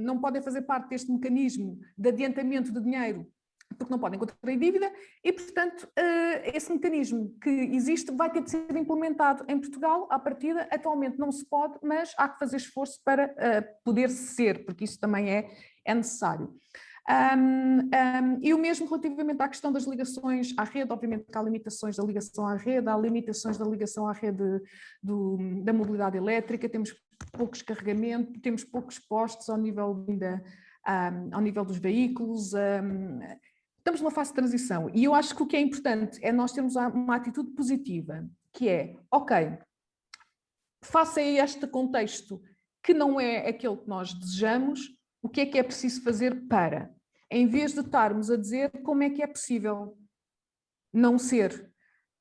não podem fazer parte deste mecanismo de adiantamento de dinheiro, porque não podem contrair dívida, e, portanto, esse mecanismo que existe vai ter de ser implementado em Portugal, à partida. Atualmente não se pode, mas há que fazer esforço para poder ser, porque isso também é necessário. E o mesmo relativamente à questão das ligações à rede, obviamente que há limitações da ligação à rede, há limitações da ligação à rede da mobilidade elétrica, temos poucos carregamentos, temos poucos postos ao nível dos veículos, estamos numa fase de transição e eu acho que o que é importante é nós termos uma atitude positiva, que é, ok, face a este contexto que não é aquele que nós desejamos, o que é preciso fazer para, em vez de estarmos a dizer como é que é possível não ser.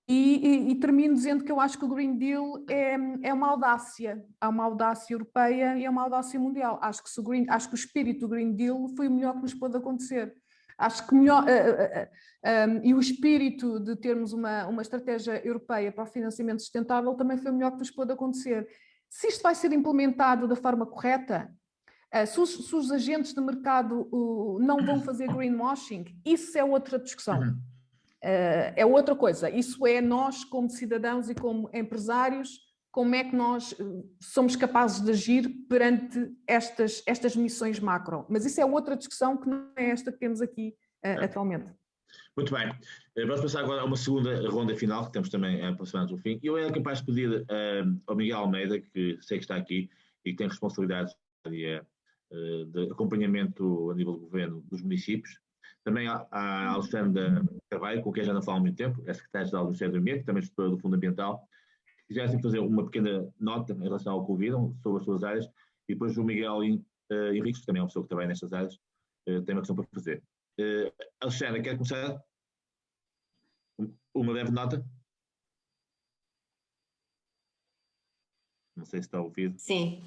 E termino dizendo que eu acho que o Green Deal é uma audácia, há uma audácia europeia e é uma audácia mundial. Acho que o espírito do Green Deal foi o melhor que nos pôde acontecer. Acho que e o espírito de termos uma estratégia europeia para o financiamento sustentável também foi o melhor que nos pôde acontecer. Se isto vai ser implementado da forma correta, se os agentes de mercado não vão fazer greenwashing, isso é outra discussão. É outra coisa. Isso é nós, como cidadãos e como empresários, como é que nós somos capazes de agir perante estas missões macro. Mas isso é outra discussão que não é esta que temos aqui atualmente. Muito bem. Vamos passar agora a uma segunda ronda final, que estamos também aproximados do fim. Eu era capaz de pedir ao Miguel Almeida, que sei que está aqui e que tem responsabilidades de acompanhamento a nível do governo dos municípios. Também a Alexandra Carvalho, com quem já não falo há muito tempo, é secretária-geral do Ministério do Meio, também gestora do Fundo Ambiental. Se quisessem fazer uma pequena nota em relação ao que ouviram sobre as suas áreas, e depois o Miguel Henriques, que também é uma pessoa que trabalha nestas áreas, tem uma questão para fazer. Alexandra, quer começar? Uma breve nota? Não sei se está ouvido. Sim.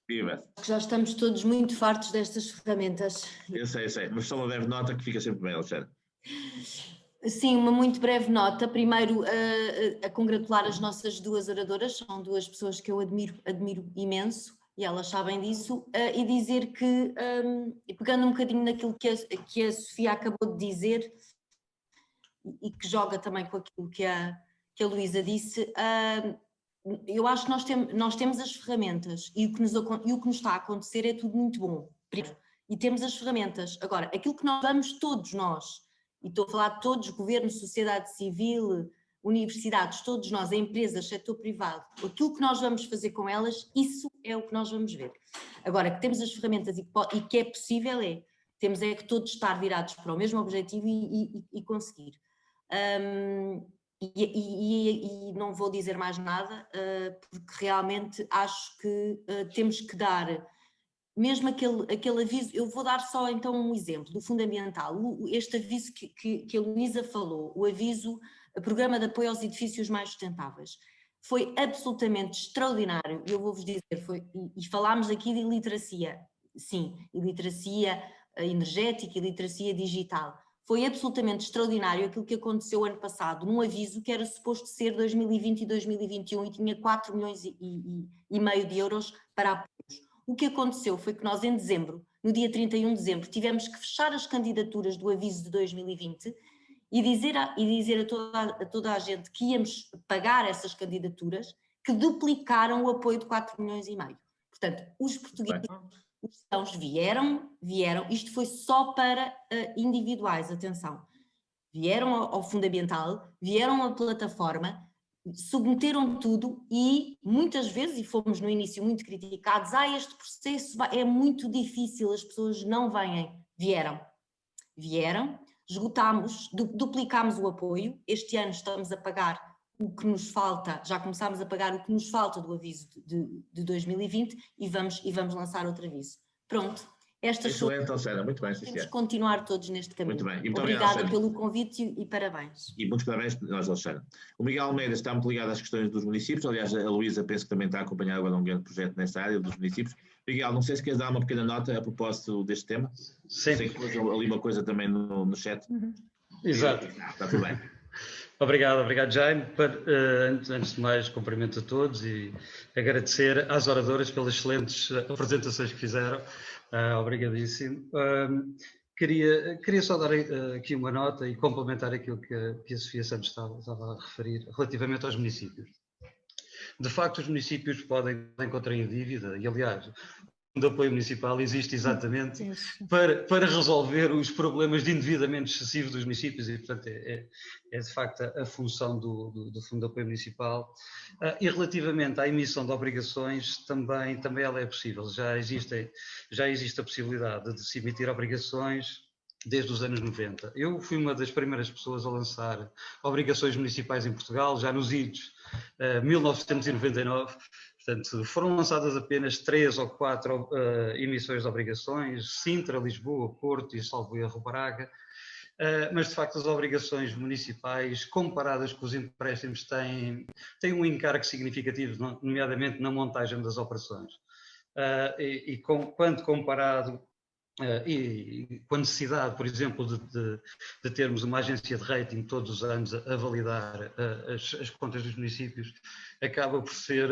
Viva. Já estamos todos muito fartos destas ferramentas. Eu sei, mas só uma breve nota que fica sempre bem, Alexandre. Sim, uma muito breve nota. Primeiro, a congratular as nossas duas oradoras, são duas pessoas que eu admiro imenso, e elas sabem disso, e dizer que, pegando um bocadinho naquilo que a Sofia acabou de dizer, e que joga também com aquilo que a Luísa disse, eu acho que nós temos as ferramentas e o que nos está a acontecer é tudo muito bom. E temos as ferramentas. Agora, aquilo que nós vamos todos nós, e estou a falar de todos, governo, sociedade civil, universidades, todos nós, empresas, setor privado, aquilo que nós vamos fazer com elas, isso é o que nós vamos ver. Agora, que temos as ferramentas e que é possível temos que todos estar virados para o mesmo objetivo e conseguir. E não vou dizer mais nada, porque realmente acho que temos que dar, mesmo aquele aviso, eu vou dar só então um exemplo do Fundo Ambiental, este aviso que a Luísa falou, o aviso, o Programa de Apoio aos Edifícios Mais Sustentáveis, foi absolutamente extraordinário, eu vou-vos dizer, e falámos aqui de iliteracia, sim, iliteracia energética, iliteracia digital. Foi absolutamente extraordinário aquilo que aconteceu ano passado, num aviso que era suposto ser 2020 e 2021 e tinha 4 milhões e meio de euros para apoios. O que aconteceu foi que nós em dezembro, no dia 31 de dezembro, tivemos que fechar as candidaturas do aviso de 2020 e dizer a toda a gente que íamos pagar essas candidaturas, que duplicaram o apoio de 4 milhões e meio. Portanto, os Os cidadãos vieram, isto foi só para individuais, atenção, vieram ao fundamental, vieram à plataforma, submeteram tudo e muitas vezes, e fomos no início muito criticados, este processo é muito difícil, as pessoas não vêm. Vieram, esgotámos, duplicámos o apoio, este ano estamos a pagar o que nos falta, já começámos a pagar o que nos falta do aviso de 2020 e vamos lançar outro aviso. Pronto. Excelente, Alcena, muito bem. Temos que continuar todos neste caminho. Muito bem. E muito obrigada pelo convite e parabéns. E muitos parabéns a nós, Alcena. O Miguel Almeida está muito ligado às questões dos municípios, aliás, a Luísa penso que também está a acompanhar agora um grande projeto nessa área dos municípios. Miguel, não sei se queres dar uma pequena nota a propósito deste tema. Sim. Sei que pôs ali uma coisa também no chat. Exato. Está tudo bem. Obrigado, Jaime. Antes de mais, cumprimento a todos e agradecer às oradoras pelas excelentes apresentações que fizeram. Obrigadíssimo. Queria só dar aqui uma nota e complementar aquilo que a Sofia Santos estava a referir relativamente aos municípios. De facto, os municípios podem contrair dívida e, aliás, o Fundo de Apoio Municipal existe exatamente para resolver os problemas de endividamento excessivo dos municípios e, portanto, é de facto a função do Fundo de Apoio Municipal. E relativamente à emissão de obrigações, também ela é possível. Já existe a possibilidade de se emitir obrigações desde os anos 90. Eu fui uma das primeiras pessoas a lançar obrigações municipais em Portugal, já nos idos 1999. Portanto, foram lançadas apenas 3 ou 4 emissões de obrigações, Sintra, Lisboa, Porto e, salvo erro, Braga. Mas, de facto, as obrigações municipais, comparadas com os empréstimos, têm um encargo significativo, nomeadamente na montagem das operações. Quando comparado e com a necessidade, por exemplo, de termos uma agência de rating todos os anos a validar as contas dos municípios, acaba por ser,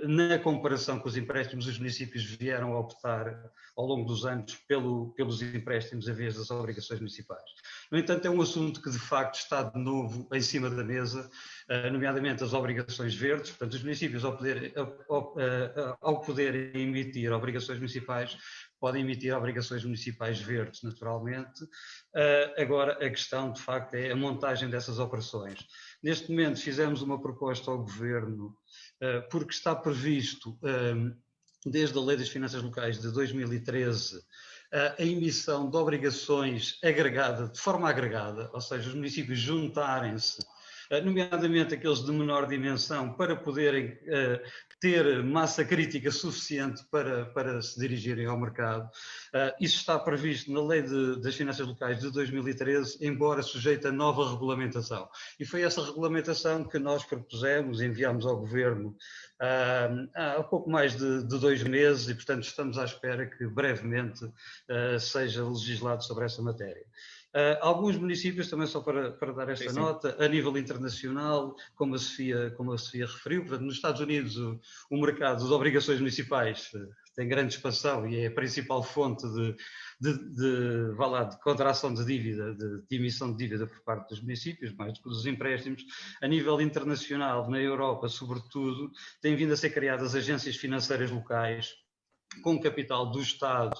na comparação com os empréstimos, os municípios vieram a optar ao longo dos anos pelos empréstimos em vez das obrigações municipais. No entanto, é um assunto que de facto está de novo em cima da mesa, nomeadamente as obrigações verdes. Portanto, os municípios ao poderem emitir obrigações municipais, podem emitir obrigações municipais verdes, naturalmente. Agora, a questão, de facto, é a montagem dessas operações. Neste momento, fizemos uma proposta ao Governo, porque está previsto, desde a Lei das Finanças Locais de 2013, a emissão de obrigações de forma agregada, ou seja, os municípios juntarem-se, nomeadamente aqueles de menor dimensão, para poderem ter massa crítica suficiente para se dirigirem ao mercado. Isso está previsto na Lei das Finanças Locais de 2013, embora sujeita a nova regulamentação. E foi essa regulamentação que nós propusemos, enviámos ao Governo há pouco mais de 2 meses e, portanto, estamos à espera que brevemente seja legislado sobre essa matéria. Alguns municípios, também só para dar esta nota, a nível internacional, como a Sofia referiu, portanto, nos Estados Unidos o mercado das obrigações municipais tem grande expansão e é a principal fonte de contração de dívida, de emissão de dívida por parte dos municípios, mais do que dos empréstimos. A nível internacional, na Europa, sobretudo, têm vindo a ser criadas agências financeiras locais com capital do Estado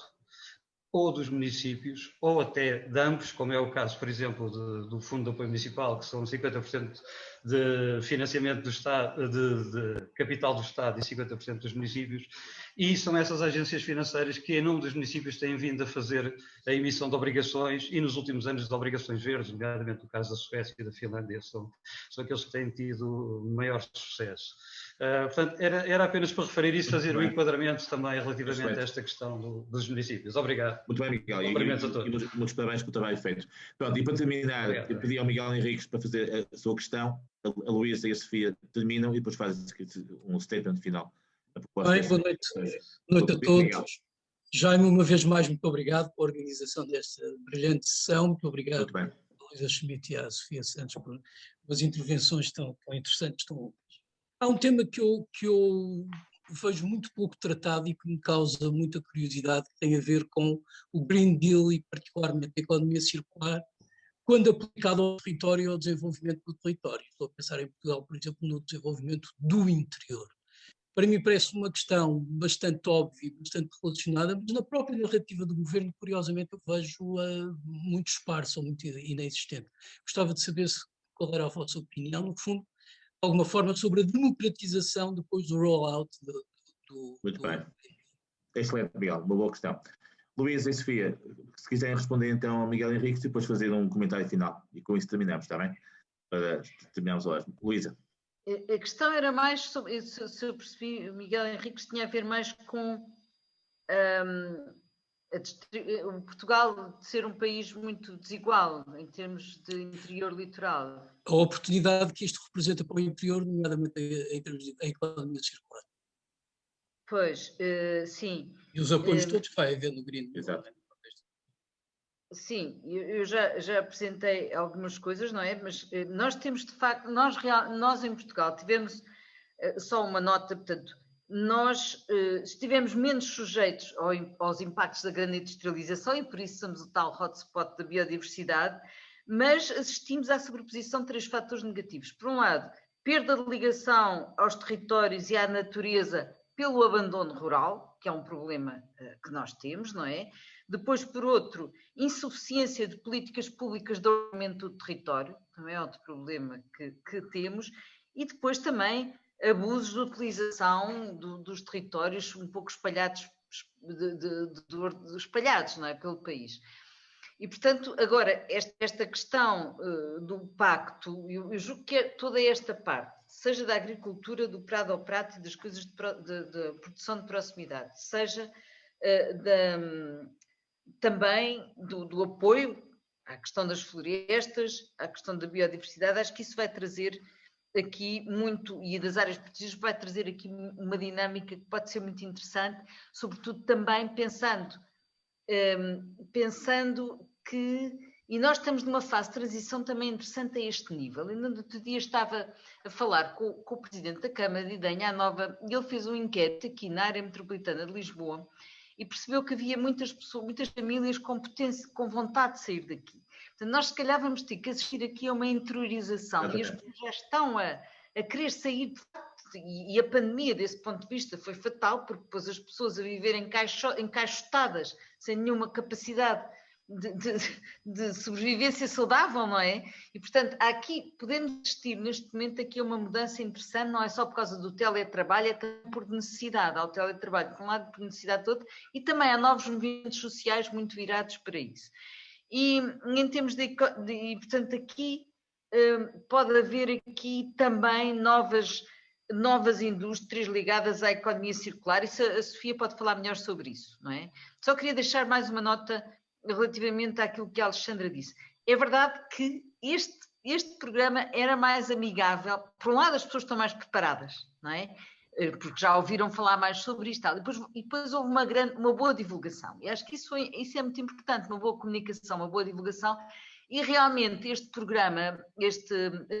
ou dos municípios, ou até de ambos, como é o caso, por exemplo, do Fundo de Apoio Municipal, que são 50% de financiamento do Estado, de capital do Estado e 50% dos municípios, e são essas agências financeiras que, em nome dos municípios, têm vindo a fazer a emissão de obrigações, e nos últimos anos de obrigações verdes, nomeadamente no caso da Suécia e da Finlândia, são aqueles que têm tido maior sucesso. Portanto, era apenas para referir isso, fazer um enquadramento também relativamente a esta questão dos municípios. Obrigado. Muito bem, Miguel. Cumprimentos a todos. E muitos parabéns pelo trabalho feito. Pronto, e para terminar, eu pedi ao Miguel Henriques para fazer a sua questão, a Luísa e a Sofia terminam e depois fazem um statement final. Bem, boa noite a todos. Jaime, uma vez mais, muito obrigado pela organização desta brilhante sessão. Muito obrigado a Luísa Schmidt e à Sofia Santos por as intervenções tão interessantes, tão úteis. Há um tema que eu vejo muito pouco tratado e que me causa muita curiosidade, que tem a ver com o Green Deal e particularmente a economia circular, quando aplicado ao território e ao desenvolvimento do território. Estou a pensar em Portugal, por exemplo, no desenvolvimento do interior. para mim parece uma questão bastante óbvia, bastante relacionada, mas na própria narrativa do governo, curiosamente, eu vejo-a muito esparsa ou muito inexistente. Gostava de saber qual era a vossa opinião, no fundo, de alguma forma, sobre a democratização depois do rollout do... Muito bem. Excelente, Miguel, uma boa questão. Luísa e Sofia, se quiserem responder então ao Miguel Henrique e depois fazer um comentário final. E com isso terminamos, está bem? Para terminarmos a hora. Luísa. A questão era mais sobre, se eu percebi, Miguel Henrique, tinha a ver mais com o Portugal de ser um país muito desigual em termos de interior litoral. A oportunidade que isto representa para o interior, nomeadamente em termos de economia circular. Pois, sim. E os apoios todos que vai haver no Green. Exato. Sim, eu já apresentei algumas coisas, não é? Mas nós temos, de facto, nós em Portugal tivemos só uma nota, portanto, nós estivemos menos sujeitos aos impactos da grande industrialização e por isso somos o tal hotspot da biodiversidade, mas assistimos à sobreposição de 3 fatores negativos. Por um lado, perda de ligação aos territórios e à natureza pelo abandono rural, que é um problema que nós temos, não é? Depois, por outro, insuficiência de políticas públicas de aumento do território, também é outro problema que temos, e depois também abusos de utilização dos territórios um pouco espalhados, espalhados, não é, pelo país. E, portanto, agora, esta questão do pacto, eu julgo que toda esta parte, seja da agricultura, do prado ao prato e das coisas de produção de proximidade, seja também do apoio à questão das florestas, à questão da biodiversidade, acho que isso vai trazer aqui muito, e das áreas protegidas, vai trazer aqui uma dinâmica que pode ser muito interessante, sobretudo também pensando que, e nós estamos numa fase de transição também interessante a este nível. Ainda no outro dia estava a falar com o Presidente da Câmara de Idenha Nova, e ele fez um inquérito aqui na área metropolitana de Lisboa, e percebeu que havia muitas pessoas, muitas famílias com potência, com vontade de sair daqui. Portanto, nós se calhar vamos ter que assistir aqui a uma interiorização, e as pessoas já estão a querer sair de facto, e a pandemia desse ponto de vista foi fatal, porque pôs as pessoas a viver encaixotadas, sem nenhuma capacidade de sobrevivência saudável, não é? E, portanto, aqui podemos assistir neste momento aqui a uma mudança interessante, não é só por causa do teletrabalho, é também por necessidade, ao teletrabalho, por um lado, por necessidade todo, e também há novos movimentos sociais muito virados para isso. E em termos e, portanto, aqui pode haver aqui também novas indústrias ligadas à economia circular, e a Sofia pode falar melhor sobre isso, não é? Só queria deixar mais uma nota relativamente àquilo que a Alexandra disse. É verdade que este programa era mais amigável, por um lado as pessoas estão mais preparadas, não é? Porque já ouviram falar mais sobre isto, e depois houve uma boa divulgação, e acho que isso é muito importante, uma boa comunicação, uma boa divulgação, e realmente este programa, este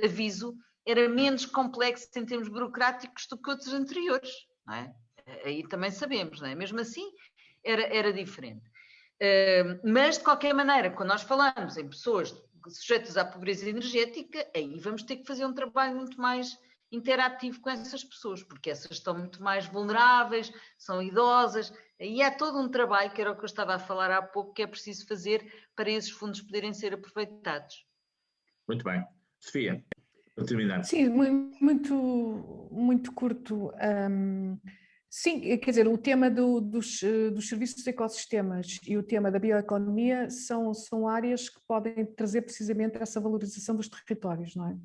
aviso, era menos complexo em termos burocráticos do que outros anteriores, não é? Aí também sabemos, não é? Mesmo assim era diferente. Mas, de qualquer maneira, quando nós falamos em pessoas sujeitas à pobreza energética, aí vamos ter que fazer um trabalho muito mais interativo com essas pessoas, porque essas estão muito mais vulneráveis, são idosas, aí há todo um trabalho, que era o que eu estava a falar há pouco, que é preciso fazer para esses fundos poderem ser aproveitados. Muito bem. Sofia, para terminar. Sim, muito curto. Sim, quer dizer, o tema dos serviços de ecossistemas e o tema da bioeconomia são áreas que podem trazer precisamente essa valorização dos territórios, não é?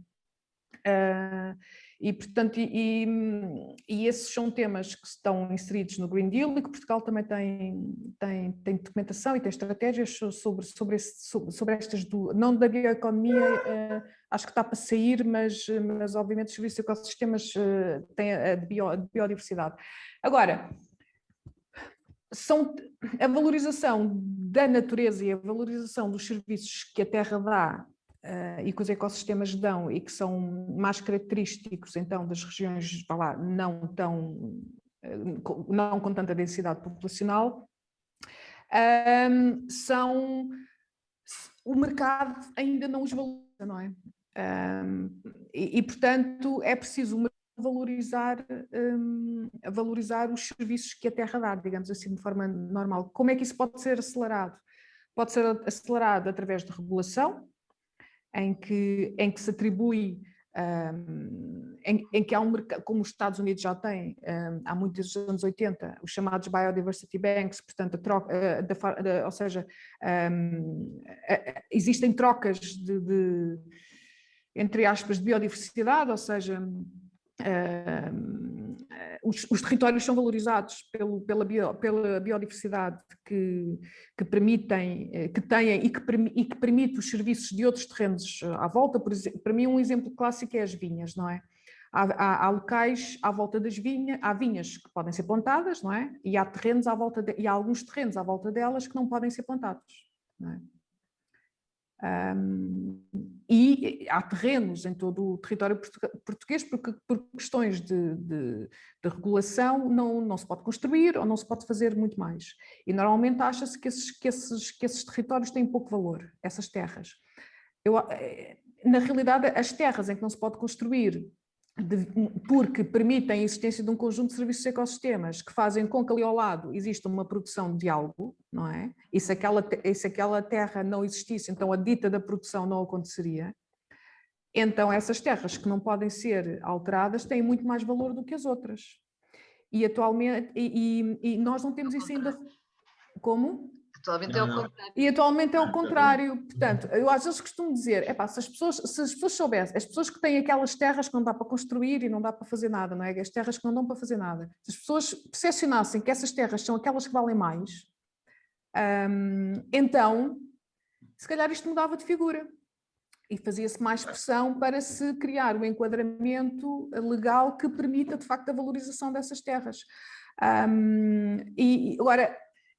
E, portanto, esses são temas que estão inseridos no Green Deal e que Portugal também tem documentação e tem estratégias sobre estas duas, não da bioeconomia, acho que está para sair, mas obviamente os serviços de ecossistemas têm a de biodiversidade. Agora, a valorização da natureza e a valorização dos serviços que a terra dá e que os ecossistemas dão e que são mais característicos então das regiões não com tanta densidade populacional, o mercado ainda não os valoriza, não é? E portanto é preciso o valorizar os serviços que a terra dá, digamos assim, de forma normal. Como é que isso pode ser acelerado? Pode ser acelerado através de regulação, em que se atribui, em que há um mercado, como os Estados Unidos já têm, há muitos anos 80, os chamados Biodiversity Banks, portanto, a troca, ou seja, existem trocas entre aspas, de biodiversidade, ou seja, os territórios são valorizados pela biodiversidade que permitem, que têm e que permite os serviços de outros terrenos à volta. Por exemplo, para mim um exemplo clássico é as vinhas, não é? Há locais à volta das vinhas, há vinhas que podem ser plantadas, não é? E há terrenos e há alguns terrenos à volta delas que não podem ser plantados, não é? E há terrenos em todo o território português porque por questões de regulação não se pode construir ou não se pode fazer muito mais. E normalmente acha-se que esses territórios têm pouco valor, essas terras. Na realidade, as terras em que não se pode construir porque permitem a existência de um conjunto de serviços de ecossistemas que fazem com que ali ao lado exista uma produção de algo, não é? E se aquela terra não existisse, então a dita da produção não aconteceria. Então essas terras que não podem ser alteradas têm muito mais valor do que as outras. E atualmente, e nós não temos isso ainda... Como? Atualmente é o contrário. E atualmente é o contrário. Portanto, eu às vezes costumo dizer, se as pessoas soubessem, as pessoas que têm aquelas terras que não dá para construir e não dá para fazer nada, não é? As terras que não dão para fazer nada. Se as pessoas percepcionassem que essas terras são aquelas que valem mais, então, se calhar isto mudava de figura. E fazia-se mais pressão para se criar um enquadramento legal que permita, de facto, a valorização dessas terras.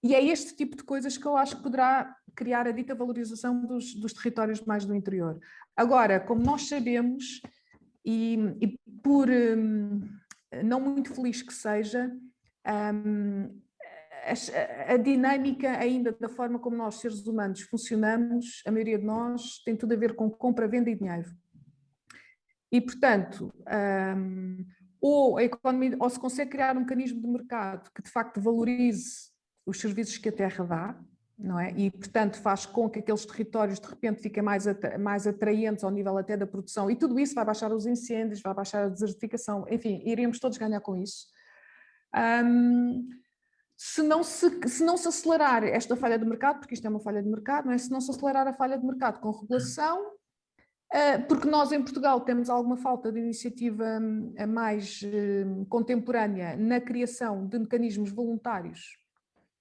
E é este tipo de coisas que eu acho que poderá criar a dita valorização dos territórios mais do interior. Agora, como nós sabemos, e por não muito feliz que seja, a dinâmica ainda da forma como nós, seres humanos, funcionamos, a maioria de nós, tem tudo a ver com compra, venda e dinheiro. E, portanto, ou se consegue criar um mecanismo de mercado que, de facto, valorize os serviços que a terra dá, não é? E, portanto, faz com que aqueles territórios, de repente, fiquem mais atraentes ao nível até da produção. E tudo isso vai baixar os incêndios, vai baixar a desertificação. Enfim, iríamos todos ganhar com isso. Se não se acelerar esta falha de mercado, porque isto é uma falha de mercado, não é? Se não se acelerar a falha de mercado com regulação, porque nós em Portugal temos alguma falta de iniciativa mais contemporânea na criação de mecanismos voluntários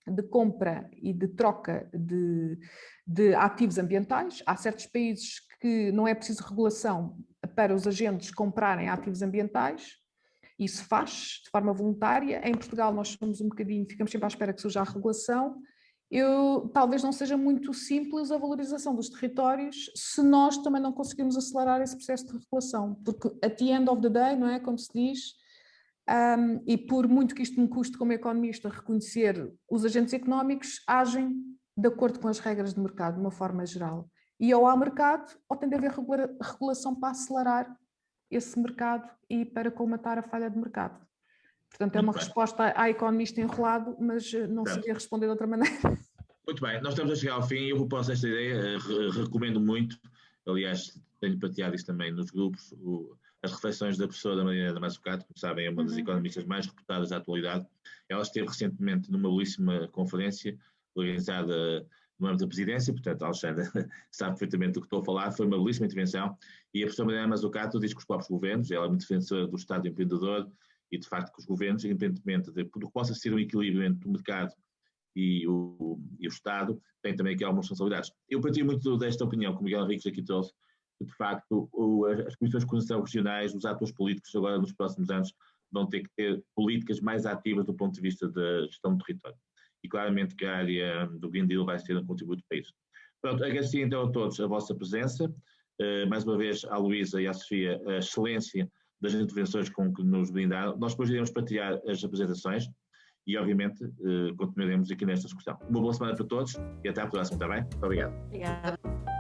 de compra e de troca de ativos ambientais. Há certos países que não é preciso regulação para os agentes comprarem ativos ambientais. Isso faz de forma voluntária. Em Portugal nós somos um bocadinho, ficamos sempre à espera que surja a regulação. Talvez não seja muito simples a valorização dos territórios se nós também não conseguirmos acelerar esse processo de regulação, porque at the end of the day, não é, como se diz, e por muito que isto me custe como economista reconhecer, os agentes económicos agem de acordo com as regras de mercado, de uma forma geral. E ou há mercado, ou tem de haver regulação para acelerar esse mercado e para colmatar a falha de mercado. Portanto, é uma resposta à economista enrolado, mas não sabia responder de outra maneira. Muito bem, nós estamos a chegar ao fim e eu proposto esta ideia, recomendo muito, aliás, tenho partilhado isso também nos grupos, as reflexões da professora Mariana Mazzucato, como sabem, é uma das economistas mais reputadas da atualidade. Ela esteve recentemente numa belíssima conferência organizada no âmbito da presidência, portanto, a Alexandra sabe perfeitamente do que estou a falar, foi uma belíssima intervenção, e a professora Mariana Mazzucato diz que os próprios governos, ela é uma defensora do Estado empreendedor, e de facto que os governos, independentemente do que possa ser um equilíbrio entre o mercado e o Estado, têm também aqui algumas responsabilidades. Eu partilho muito desta opinião que o Miguel Henriques aqui trouxe, que de facto as comissões de coordenação regionais, os atores políticos agora nos próximos anos vão ter que ter políticas mais ativas do ponto de vista da gestão do território. E claramente que a área do Green Deal vai ser um contributo para isso. Pronto, agradecer então a todos a vossa presença, mais uma vez à Luísa e à Sofia a excelência das intervenções com que nos brindaram. Nós depois iremos partilhar as apresentações e obviamente continuaremos aqui nesta discussão. Uma boa semana para todos e até à próxima, está bem? Muito obrigado. Obrigada.